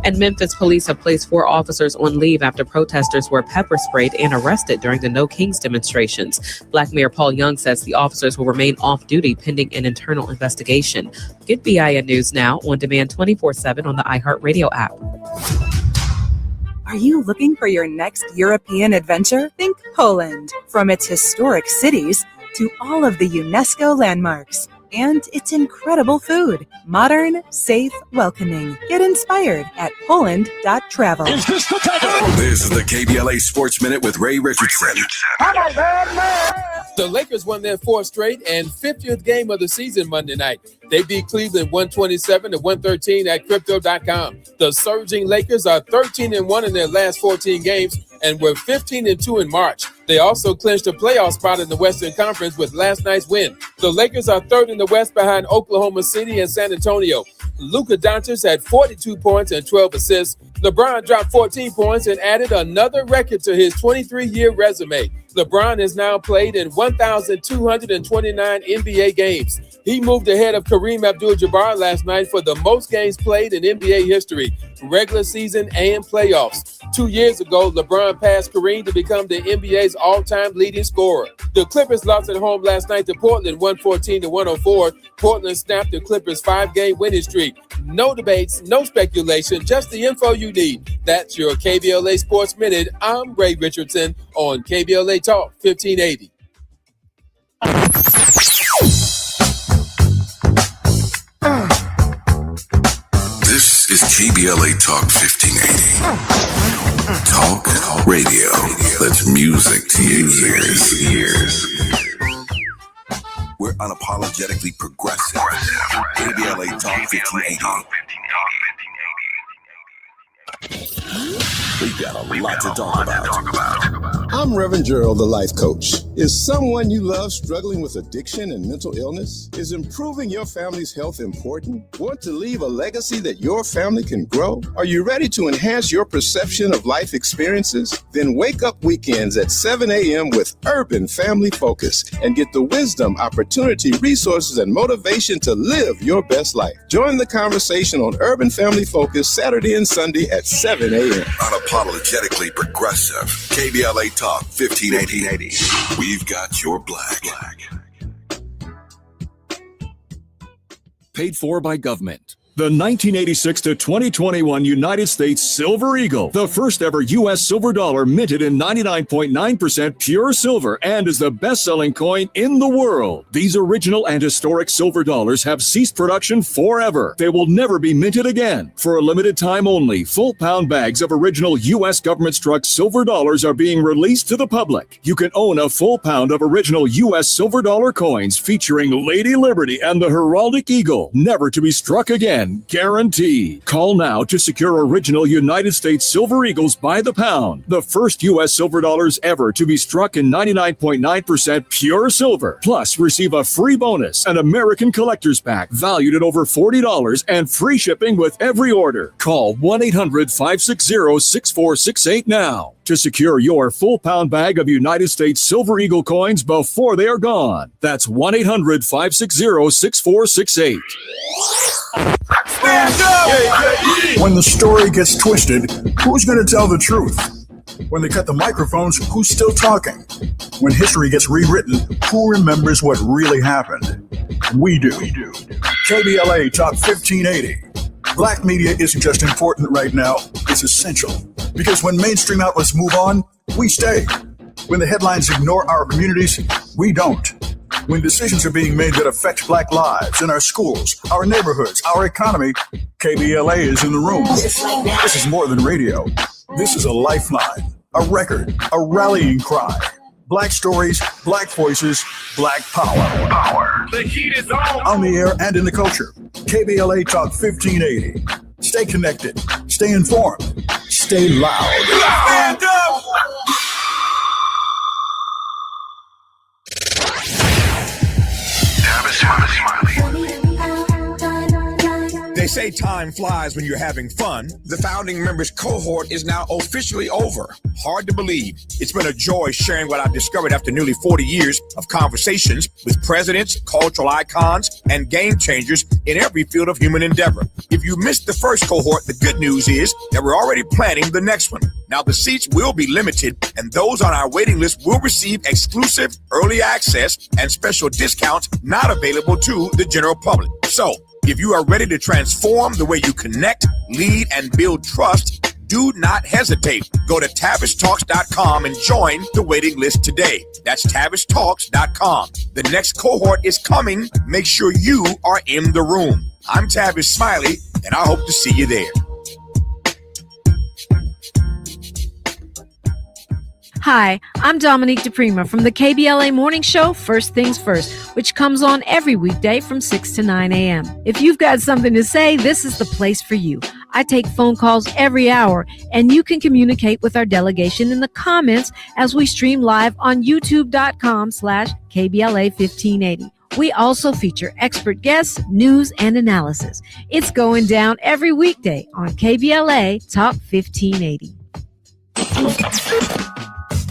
And Memphis police have placed 4 officers on leave after protesters were pepper sprayed and arrested during the No Kings demonstrations. Black Mayor Paul Young says the officers will remain off duty pending an internal investigation. Get BIN News Now on demand 24/7 on the iHeartRadio app. Are you looking for your next European adventure? Think Poland. From its historic cities to all of the UNESCO landmarks and its incredible food. Modern, safe, welcoming. Get inspired at Poland.travel. This is the KBLA Sports Minute with Ray Richardson. The Lakers won their 4th straight and 50th game of the season Monday night. They beat Cleveland 127-113 at Crypto.com. The surging Lakers are 13-1 in their last 14 games and were 15-2 in March. They also clinched a playoff spot in the Western Conference with last night's win. The Lakers are 3rd in the West behind Oklahoma City and San Antonio. Luka Doncic had 42 points and 12 assists. LeBron dropped 14 points and added another record to his 23-year resume. LeBron has now played in 1,229 NBA games. He moved ahead of Kareem Abdul-Jabbar last night for the most games played in NBA history, regular season and playoffs. 2 years ago, LeBron passed Kareem to become the NBA's all-time leading scorer. The Clippers lost at home last night to Portland 114-104. Portland snapped the Clippers' 5-game winning streak. No debates, no speculation, just the info you need. That's your KBLA Sports Minute. I'm Ray Richardson on KBLA Talk 1580. This is KBLA Talk 1580. Talk radio. That's music to your ears. We're unapologetically progressive. KBLA Talk 1580. We've got a lot to talk about. I'm Reverend Gerald, the life coach. Is someone you love struggling with addiction and mental illness? Is improving your family's health important? Want to leave a legacy that your family can grow? Are you ready to enhance your perception of life experiences? Then wake up weekends at 7 a.m. with Urban Family Focus and get the wisdom, opportunity, resources, and motivation to live your best life. Join the conversation on Urban Family Focus Saturday and Sunday at 7 a.m. Unapologetically progressive. KBLA Talk 1580. We've got your black. Paid for by government. The 1986 to 2021 United States Silver Eagle, the first ever U.S. silver dollar minted in 99.9% pure silver and is the best-selling coin in the world. These original and historic silver dollars have ceased production forever. They will never be minted again. For a limited time only, full pound bags of original U.S. government-struck silver dollars are being released to the public. You can own a full pound of original U.S. silver dollar coins featuring Lady Liberty and the heraldic eagle, never to be struck again. Guaranteed. Call now to secure original United States Silver Eagles by the pound. The first U.S. silver dollars ever to be struck in 99.9% pure silver. Plus, receive a free bonus, an American Collector's Pack valued at over $40 and free shipping with every order. Call 1-800-560-6468 now to secure your full pound bag of United States Silver Eagle coins before they are gone. That's 1-800-560-6468. Stand up! When the story gets twisted, who's going to tell the truth? When they cut the microphones, who's still talking? When history gets rewritten, who remembers what really happened? We do. KBLA Talk 1580. Black media isn't just important right now, it's essential. Because when mainstream outlets move on, we stay. When the headlines ignore our communities, we don't. When decisions are being made that affect Black lives in our schools, our neighborhoods, our economy, KBLA is in the room. This is more than radio. This is a lifeline, a record, a rallying cry. Black stories, black voices, black power. The heat is on. On the air and in the culture. KBLA Talk 1580. Stay connected. Stay informed. Stay loud. Stand up. They say time flies when you're having fun. The founding members cohort is now officially over. Hard to believe. It's been a joy sharing what I've discovered after nearly 40 years of conversations with presidents, cultural icons, and game changers in every field of human endeavor. If you missed the first cohort, the good news is that we're already planning the next one. Now, the seats will be limited, and those on our waiting list will receive exclusive early access and special discounts not available to the general public. So, if you are ready to transform the way you connect, lead, and build trust, do not hesitate. Go to TavishTalks.com and join the waiting list today. That's TavishTalks.com. The next cohort is coming. Make sure you are in the room. I'm Tavish Smiley, and I hope to see you there. Hi, I'm Dominique DePrima from the KBLA Morning Show, First Things First, which comes on every weekday from 6 to 9 a.m. If you've got something to say, this is the place for you. I take phone calls every hour, and you can communicate with our delegation in the comments as we stream live on youtube.com/KBLA1580. We also feature expert guests, news, and analysis. It's going down every weekday on KBLA Talk 1580.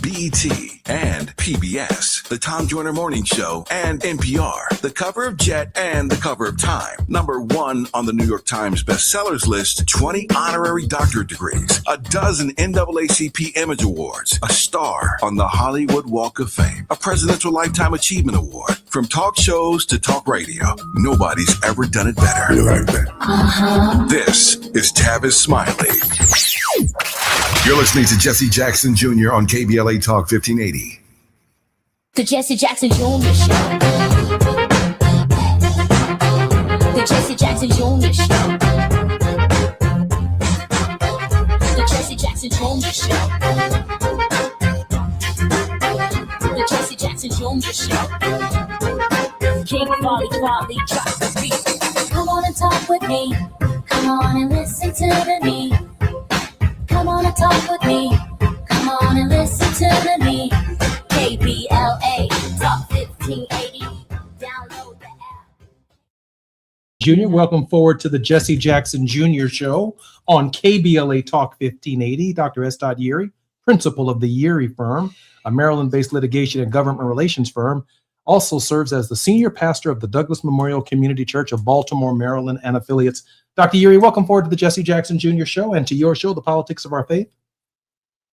BET and PBS, The Tom Joyner Morning Show, and NPR, the cover of Jet and the cover of Time. #1 on the New York Times bestsellers list, 20 honorary doctorate degrees, a dozen NAACP Image Awards, a star on the Hollywood Walk of Fame, a Presidential Lifetime Achievement Award. From talk shows to talk radio, nobody's ever done it better. This is Tavis Smiley. You're listening to Jesse Jackson Jr. on KBLA Talk 1580. The Jesse Jackson Jr. Show. The Jesse Jackson Jr. Show. The Jesse Jackson Jr. Show. The Jesse Jackson Jr. Show. King Quality drop the beat. Come on and talk with me. Come on and listen to me. Come on and talk with me. Come on and listen to me. KBLA Talk 1580. Download the app. Junior, welcome forward to the Jesse Jackson Jr. Show on KBLA Talk 1580. Dr. S. Yeary, principal of the Yeary Firm, a Maryland-based litigation and government relations firm, also serves as the senior pastor of the Douglas Memorial Community Church of Baltimore, Maryland, and affiliates. Dr. Yeary, welcome forward to the Jesse Jackson Jr. Show and to your show, The Politics of Our Faith.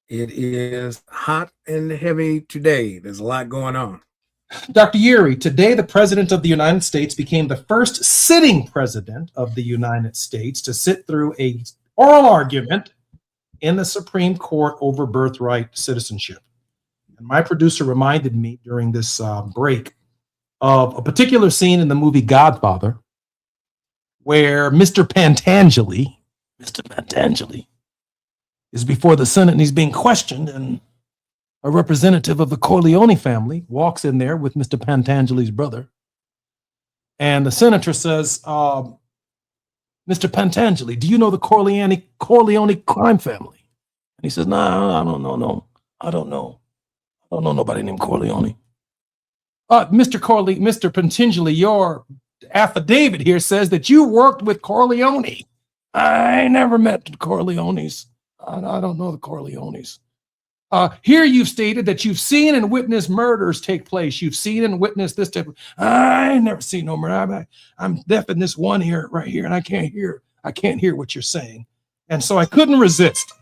It is hot and heavy today. There's a lot going on. Dr. Yeary, today the President of the United States became the first sitting President of the United States to sit through an oral argument in the Supreme Court over birthright citizenship. And my producer reminded me during this break of a particular scene in the movie Godfather, where Mr. Pantangeli is before the Senate and he's being questioned, and a representative of the Corleone family walks in there with Mr. Pantangeli's brother. And the senator says, Mr. Pantangeli, do you know the Corleone crime family? And he says, no, I don't know. No, I don't know. I don't know nobody named Corleone. Mr. Pantangeli, your affidavit here says that you worked with Corleone. I never met the Corleones. I don't know the Corleones. Here you've stated that you've seen and witnessed murders take place. You've seen and witnessed this type of, I ain't never seen no murder. I'm deaf in this one ear right here, and I can't hear what you're saying. And so I couldn't resist.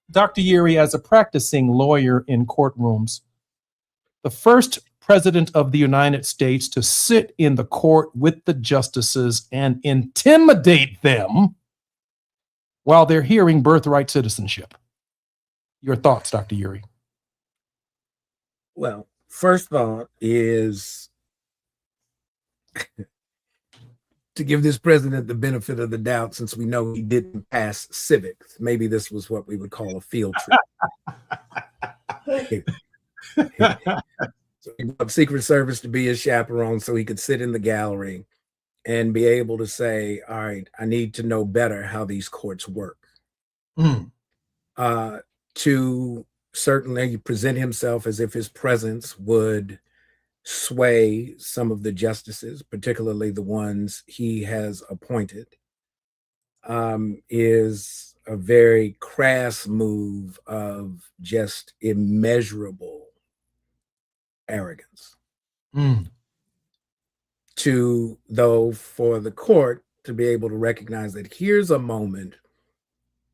Dr. Yeary, as a practicing lawyer in courtrooms, the first president of the United States to sit in the court with the justices and intimidate them while they're hearing birthright citizenship. Your thoughts, Dr. Yeary? Well, first thought is to give this president the benefit of the doubt, since we know he didn't pass civics. Maybe this was what we would call a field trip. So he brought Secret Service to be his chaperone so he could sit in the gallery and be able to say, all right, I need to know better how these courts work. To certainly present himself as if his presence would sway some of the justices, particularly the ones he has appointed, is a very crass move of just immeasurable arrogance. To, though, for the court to be able to recognize that here's a moment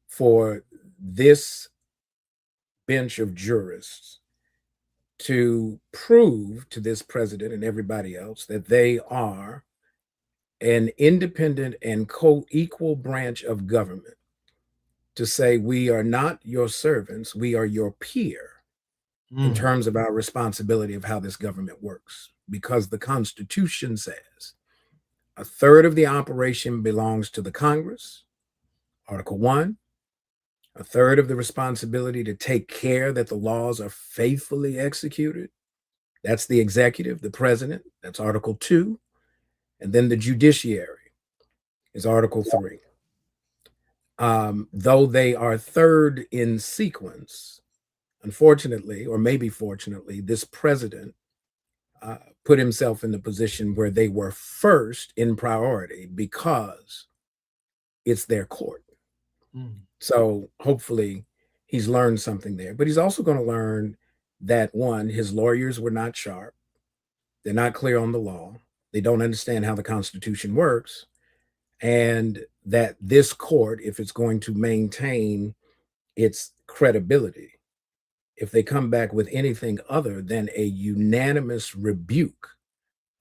for this bench of jurists to prove to this president and everybody else that they are an independent and co-equal branch of government, to say we are not your servants, we are your peer in terms of our responsibility of how this government works. Because the Constitution says a third of the operation belongs to the Congress, Article 1, a third of the responsibility to take care that the laws are faithfully executed. That's the executive, the president, that's Article 2. And then the judiciary is Article 3. Though they are third in sequence, unfortunately, or maybe fortunately, this president put himself in the position where they were first in priority because it's their court. So hopefully he's learned something there, but he's also going to learn that, one, his lawyers were not sharp. They're not clear on the law. They don't understand how the Constitution works. And that this court, if it's going to maintain its credibility, if they come back with anything other than a unanimous rebuke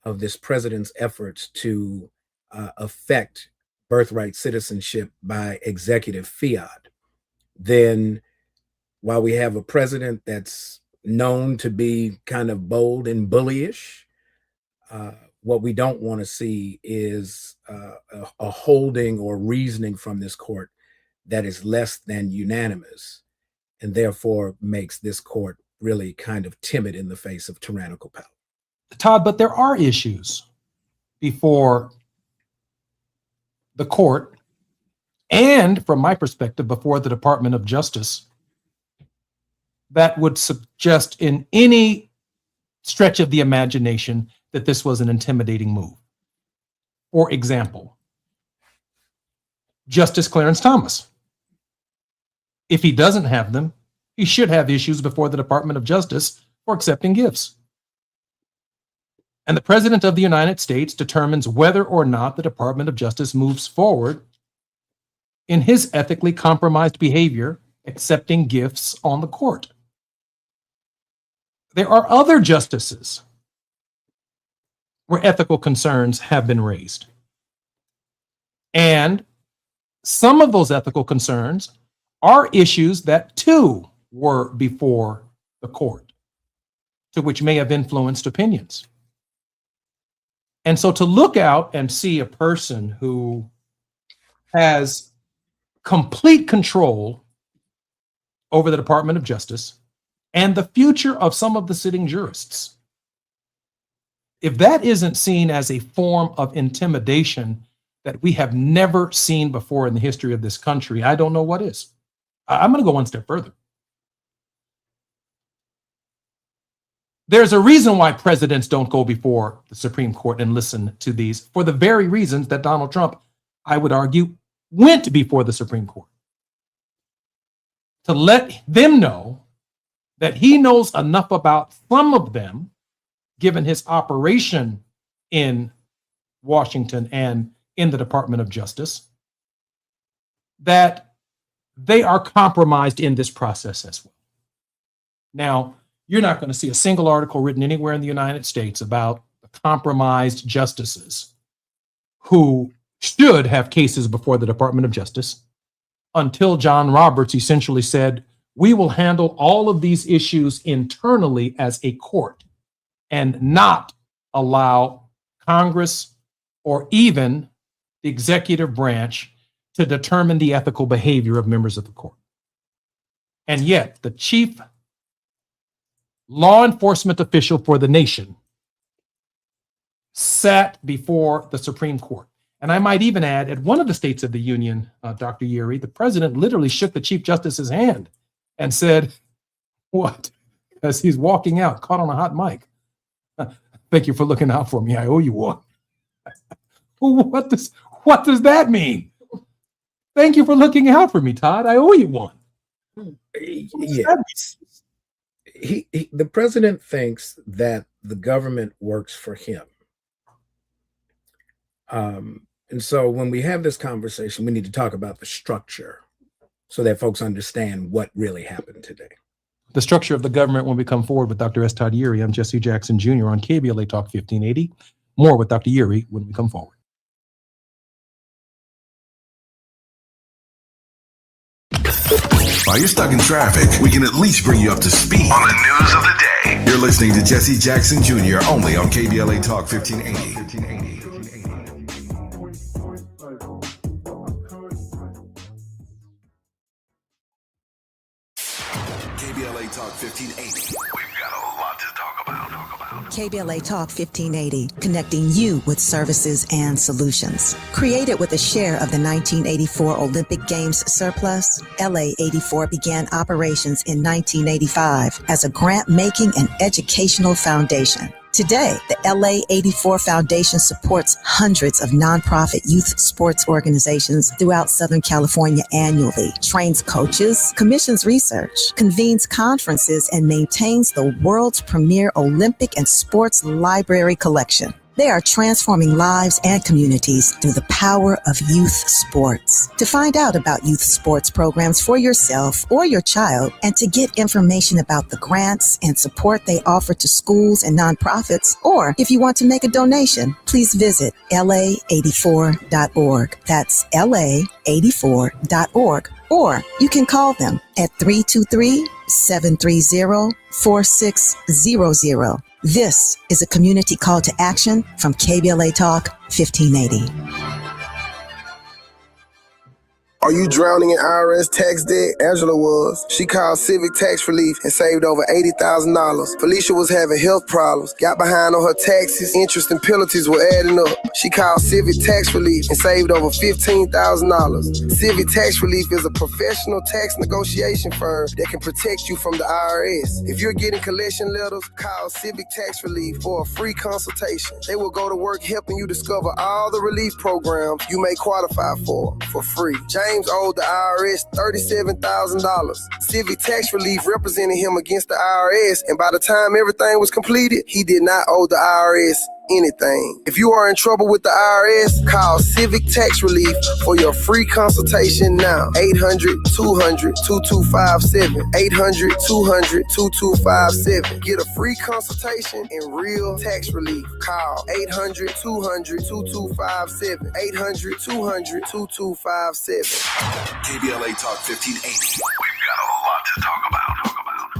of this president's efforts to affect birthright citizenship by executive fiat, then while we have a president that's known to be kind of bold and bullyish, what we don't want to see is a holding or reasoning from this court that is less than unanimous, and therefore makes this court really kind of timid in the face of tyrannical power. Todd, but there are issues before the court, and from my perspective, before the Department of Justice, that would suggest in any stretch of the imagination that this was an intimidating move. For example, Justice Clarence Thomas. If he doesn't have them, he should have issues before the Department of Justice for accepting gifts. And the President of the United States determines whether or not the Department of Justice moves forward in his ethically compromised behavior, accepting gifts on the court. There are other justices where ethical concerns have been raised. And some of those ethical concerns are issues that too were before the court, to which may have influenced opinions. And so to look out and see a person who has complete control over the Department of Justice and the future of some of the sitting jurists, if that isn't seen as a form of intimidation that we have never seen before in the history of this country, I don't know what is. I'm going to go one step further. There's a reason why presidents don't go before the Supreme Court and listen to these, for the very reasons that Donald Trump, I would argue, went before the Supreme Court. To let them know that he knows enough about some of them, given his operation in Washington and in the Department of Justice, that they are compromised in this process as well. Now, you're not going to see a single article written anywhere in the United States about the compromised justices who should have cases before the Department of Justice until John Roberts essentially said, we will handle all of these issues internally as a court. and not allow Congress or even the executive branch to determine the ethical behavior of members of the court. And yet, the chief law enforcement official for the nation sat before the Supreme Court. And I might even add, at one of the states of the union, Dr. Yuri, the president literally shook the Chief Justice's hand and said, what? As he's walking out, caught on a hot mic. Thank you for looking out for me. I owe you one. What does that mean? Thank you for looking out for me, Todd. I owe you one. Yes. The president thinks that the government works for him. And so when we have this conversation, we need to talk about the structure so that folks understand what really happened today. The structure of the government when we come forward with Dr. S. Todd Yuri. I'm Jesse Jackson Jr. on KBLA Talk 1580. More with Dr. Yuri when we come forward. While you're stuck in traffic, we can at least bring you up to speed on the news of the day. You're listening to Jesse Jackson Jr. only on KBLA Talk 1580. KBLA Talk 1580. We've got a lot to talk about. KBLA Talk 1580, connecting you with services and solutions. Created with a share of the 1984 Olympic Games surplus, LA 84 began operations in 1985 as a grant-making and educational foundation. Today, the LA 84 Foundation supports hundreds of nonprofit youth sports organizations throughout Southern California annually, trains coaches, commissions research, convenes conferences, and maintains the world's premier Olympic and sports library collection. They are transforming lives and communities through the power of youth sports. To find out about youth sports programs for yourself or your child, and to get information about the grants and support they offer to schools and nonprofits, or if you want to make a donation, please visit la84.org. That's la84.org. Or you can call them at 323-730-4600. This is a community call to action from KBLA Talk 1580. Are you drowning in IRS tax debt? Angela was. She called Civic Tax Relief and saved over $80,000. Felicia was having health problems, got behind on her taxes, interest and penalties were adding up. She called Civic Tax Relief and saved over $15,000. Civic Tax Relief is a professional tax negotiation firm that can protect you from the IRS. If you're getting collection letters, call Civic Tax Relief for a free consultation. They will go to work helping you discover all the relief programs you may qualify for free. James owed the IRS $37,000. Civic Tax Relief represented him against the IRS, and by the time everything was completed, he did not owe the IRS anything. If you are in trouble with the IRS, call Civic Tax Relief for your free consultation now. 800-200-2257. 800-200-2257. Get a free consultation and real tax relief. Call 800-200-2257. 800-200-2257. KBLA Talk 1580. We've got a lot to talk about.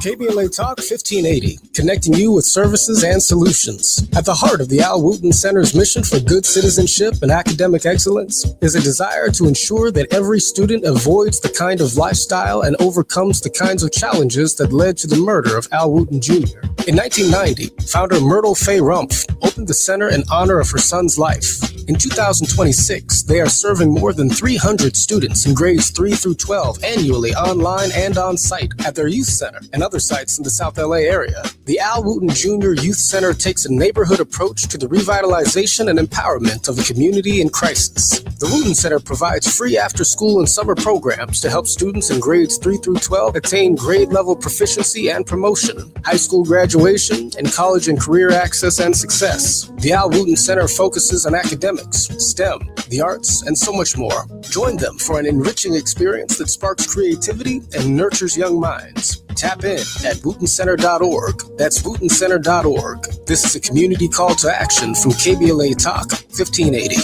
KBLA Talk 1580, connecting you with services and solutions. At the heart of the Al Wooten Center's mission for good citizenship and academic excellence is a desire to ensure that every student avoids the kind of lifestyle and overcomes the kinds of challenges that led to the murder of Al Wooten Jr. In 1990, founder Myrtle Fay Rumpf opened the center in honor of her son's life. In 2026, they are serving more than 300 students in grades 3 through 12 annually online and on site at their youth center and other sites in the South LA area. The Al Wooten Jr. Youth Center takes a neighborhood approach to the revitalization and empowerment of a community in crisis. The Wooten Center provides free after-school and summer programs to help students in grades 3 through 12 attain grade-level proficiency and promotion, high school graduation, and college and career access and success. The Al Wooten Center focuses on academics, STEM, the arts, and so much more. Join them for an enriching experience that sparks creativity and nurtures young minds. Tap in at WootenCenter.org. That's WootenCenter.org. This is a community call to action from KBLA Talk 1580.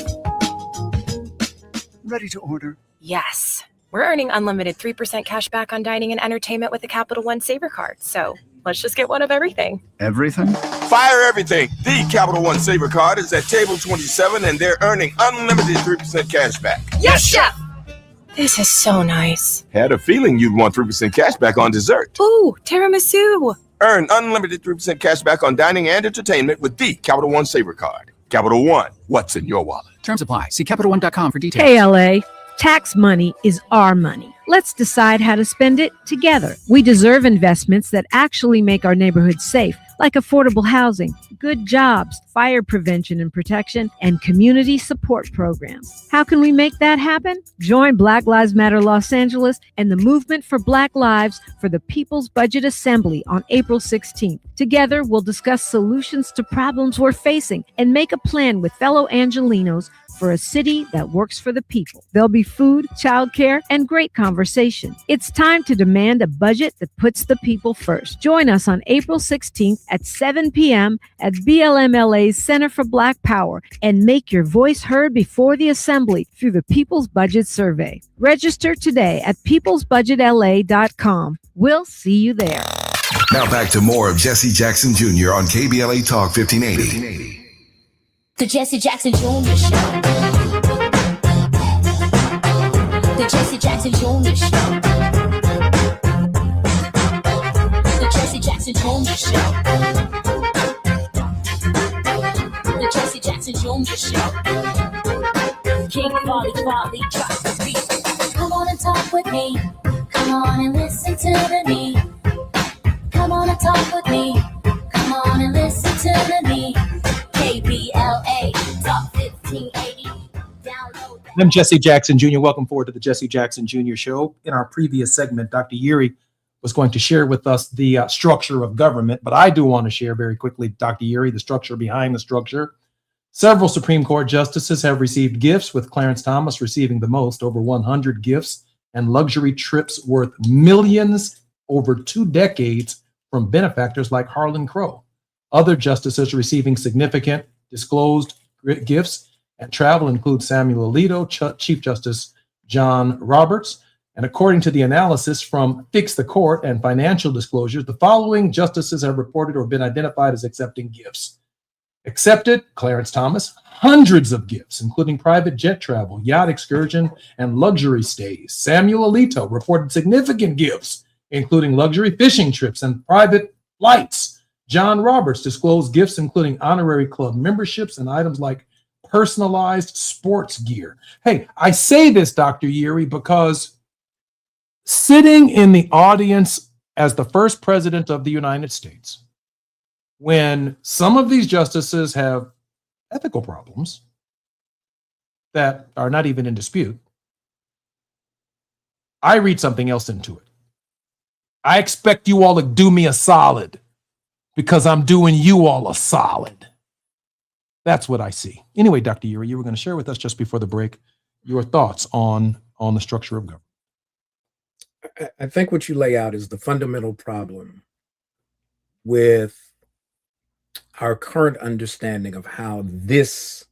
Ready to order? Yes. We're earning unlimited 3% cash back on dining and entertainment with the Capital One Saver Card. So Let's just get one of everything. Everything? Fire everything. The Capital One Saver card is at table 27 and they're earning unlimited 3% cash back. Yes, Chef! This is so nice. Had a feeling you'd want 3% cash back on dessert. Ooh, tiramisu. Earn unlimited 3% cash back on dining and entertainment with the Capital One Saver card. Capital One, what's in your wallet? Terms apply. See CapitalOne.com for details. Hey, LA. Tax money is our money. Let's decide how to spend it together. We deserve investments that actually make our neighborhoods safe, like affordable housing, good jobs, fire prevention and protection, and community support programs. How can we make that happen? Join Black Lives Matter Los Angeles and the Movement for Black Lives for the People's Budget Assembly on April 16th. Together, we'll discuss solutions to problems we're facing and make a plan with fellow Angelinos for a city that works for the people. There'll be food, childcare, and great conversation. It's time to demand a budget that puts the people first. Join us on April 16th at 7 p.m. at BLMLA's Center for Black Power and make your voice heard before the Assembly through the People's Budget Survey. Register today at peoplesbudgetla.com. We'll see you there. Now back to more of Jesse Jackson Jr. on KBLA Talk 1580. The Jesse Jackson Jr. Show. The Jesse Jackson Jr. Show. The Jesse Jackson Jr. Show. The Jesse Jackson Jr. Show. King Volley drops the beat. Come on and talk with me. Come on and listen to me. Come on and talk with me. Come on and listen to me. KBLA Talk 1580. Download that. I'm Jesse Jackson Jr. Welcome forward to the Jesse Jackson Jr. Show. In our previous segment, Dr. Yeary was going to share with us the structure of government, but I do want to share very quickly, Dr. Yeary, the structure behind the structure. Several Supreme Court justices have received gifts, with Clarence Thomas receiving the most, over 100 gifts, and luxury trips worth millions over 2 decades from benefactors like Harlan Crow. Other justices receiving significant disclosed gifts and travel include Samuel Alito, Chief Justice John Roberts. And according to the analysis from Fix the Court and Financial Disclosures, the following justices have reported or been identified as accepting gifts. Accepted, Clarence Thomas, hundreds of gifts, including private jet travel, yacht excursion, and luxury stays. Samuel Alito reported significant gifts, including luxury fishing trips and private flights. John Roberts disclosed gifts including honorary club memberships and items like personalized sports gear. Hey, I say this, Dr. Yeary, because sitting in the audience as the first president of the United States, when some of these justices have ethical problems that are not even in dispute, I read something else into it. I expect you all to do me a solid, because I'm doing you all a solid. That's what I see. Anyway, Dr. Yeary, you were going to share with us just before the break your thoughts on the structure of government. I think what you lay out is the fundamental problem with our current understanding of how this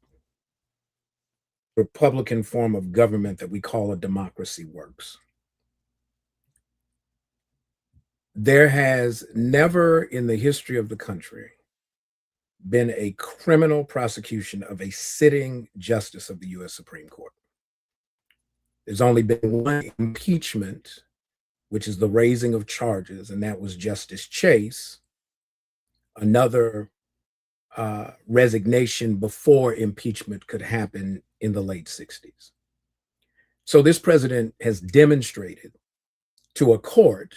Republican form of government that we call a democracy works. There has never in the history of the country been a criminal prosecution of a sitting justice of the U.S. Supreme Court. There's only been one impeachment, which is the raising of charges, and that was Justice Chase. Another resignation before impeachment could happen in the late 60s. So this president has demonstrated to a court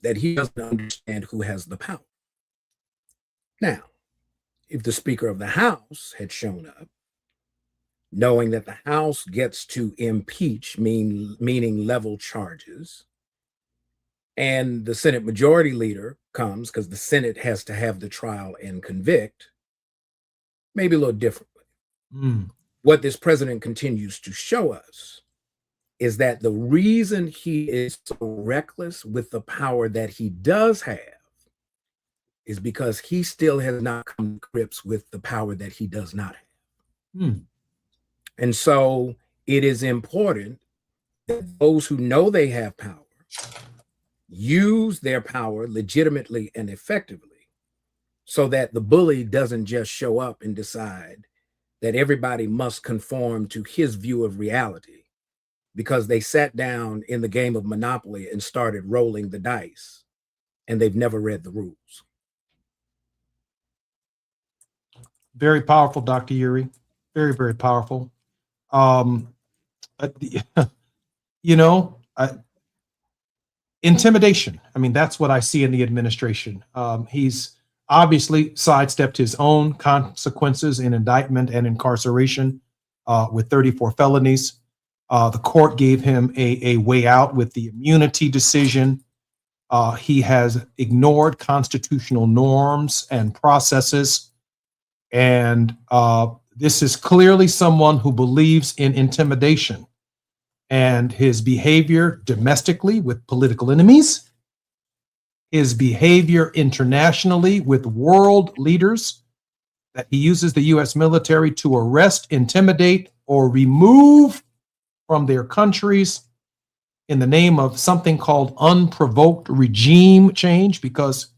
that he doesn't understand who has the power. Now, if the Speaker of the House had shown up, knowing that the House gets to impeach, meaning level charges, and the Senate Majority Leader comes, because the Senate has to have the trial and convict, maybe a little differently. What this president continues to show us is that the reason he is so reckless with the power that he does have is because he still has not come to grips with the power that he does not have. And so it is important that those who know they have power use their power legitimately and effectively so that the bully doesn't just show up and decide that everybody must conform to his view of reality because they sat down in the game of Monopoly and started rolling the dice and they've never read the rules. Very powerful, Dr. Uri. Very, very powerful. Intimidation. I mean, that's what I see in the administration. He's obviously sidestepped his own consequences in indictment and incarceration with 34 felonies. The court gave him a way out with the immunity decision. He has ignored constitutional norms and processes. And this is clearly someone who believes in intimidation. And his behavior domestically with political enemies, his behavior internationally with world leaders, that he uses the U.S. military to arrest, intimidate, or remove from their countries in the name of something called unprovoked regime change because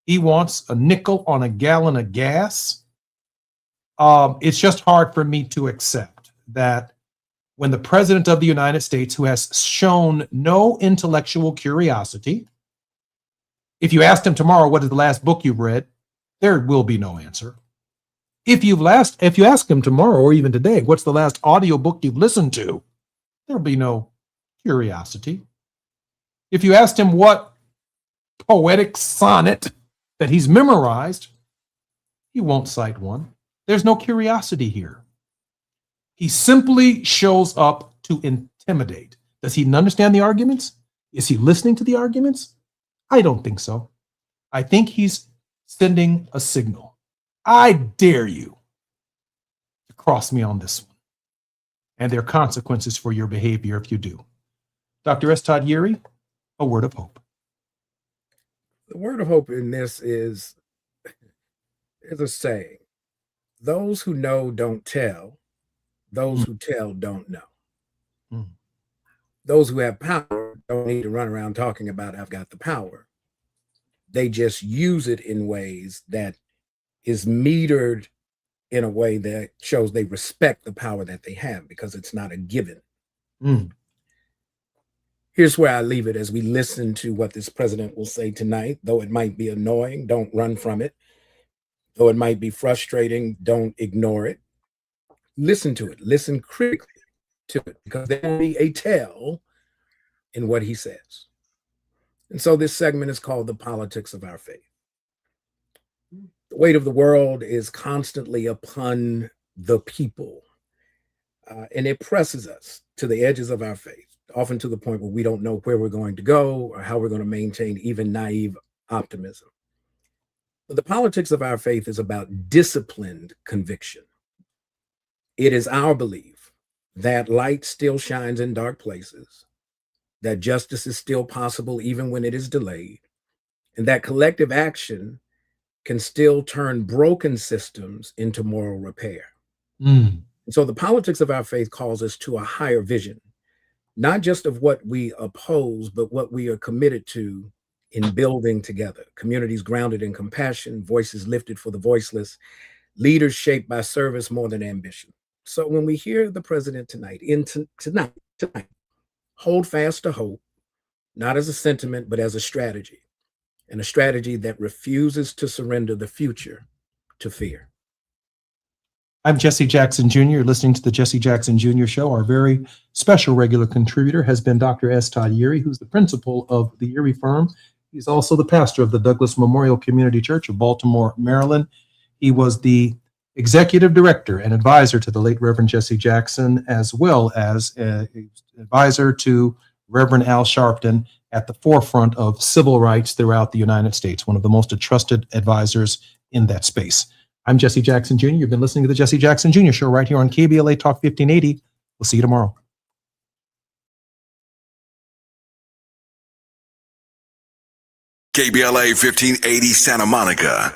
he wants a nickel on a gallon of gas. It's just hard for me to accept that when the president of the United States, who has shown no intellectual curiosity, if you asked him tomorrow, what is the last book you've read? There will be no answer. If you ask him tomorrow or even today, what's the last audio book you've listened to? There'll be no curiosity. If you asked him what poetic sonnet that he's memorized, he won't cite one. There's no curiosity here. He simply shows up to intimidate. Does he understand the arguments? Is he listening to the arguments? I don't think so. I think he's sending a signal. I dare you to cross me on this one. And there are consequences for your behavior if you do. Dr. S. Todd Uri, a word of hope. The word of hope in this is a saying. Those who know don't tell. Those who tell don't know. Those who have power don't need to run around talking about I've got the power. They just use it in ways that is metered in a way that shows they respect the power that they have because it's not a given. Here's where I leave it as we listen to what this president will say tonight. Though it might be annoying, don't run from it. Though it might be frustrating, don't ignore it. Listen to it. Listen critically to it because there will be a tell in what he says. And so this segment is called The Politics of Our Faith. The weight of the world is constantly upon the people, and it presses us to the edges of our faith, often to the point where we don't know where we're going to go or how we're going to maintain even naive optimism. But the politics of our faith is about disciplined conviction. It is our belief that light still shines in dark places, that justice is still possible even when it is delayed, and that collective action can still turn broken systems into moral repair. And so the politics of our faith calls us to a higher vision, not just of what we oppose, but what we are committed to in building together. Communities grounded in compassion, voices lifted for the voiceless, leaders shaped by service more than ambition. So when we hear the president tonight, hold fast to hope, not as a sentiment, but as a strategy, and a strategy that refuses to surrender the future to fear. I'm Jesse Jackson Jr. You're listening to the Jesse Jackson Jr. Show. Our very special regular contributor has been Dr. S. Todd Uri, who's the principal of the Uri firm. He's also the pastor of the Douglas Memorial Community Church of Baltimore, Maryland. He was the executive director and advisor to the late Reverend Jesse Jackson, as well as an advisor to Reverend Al Sharpton at the forefront of civil rights throughout the United States, one of the most trusted advisors in that space. I'm Jesse Jackson Jr. You've been listening to the Jesse Jackson Jr. Show right here on KBLA Talk 1580. We'll see you tomorrow. KBLA 1580 Santa Monica,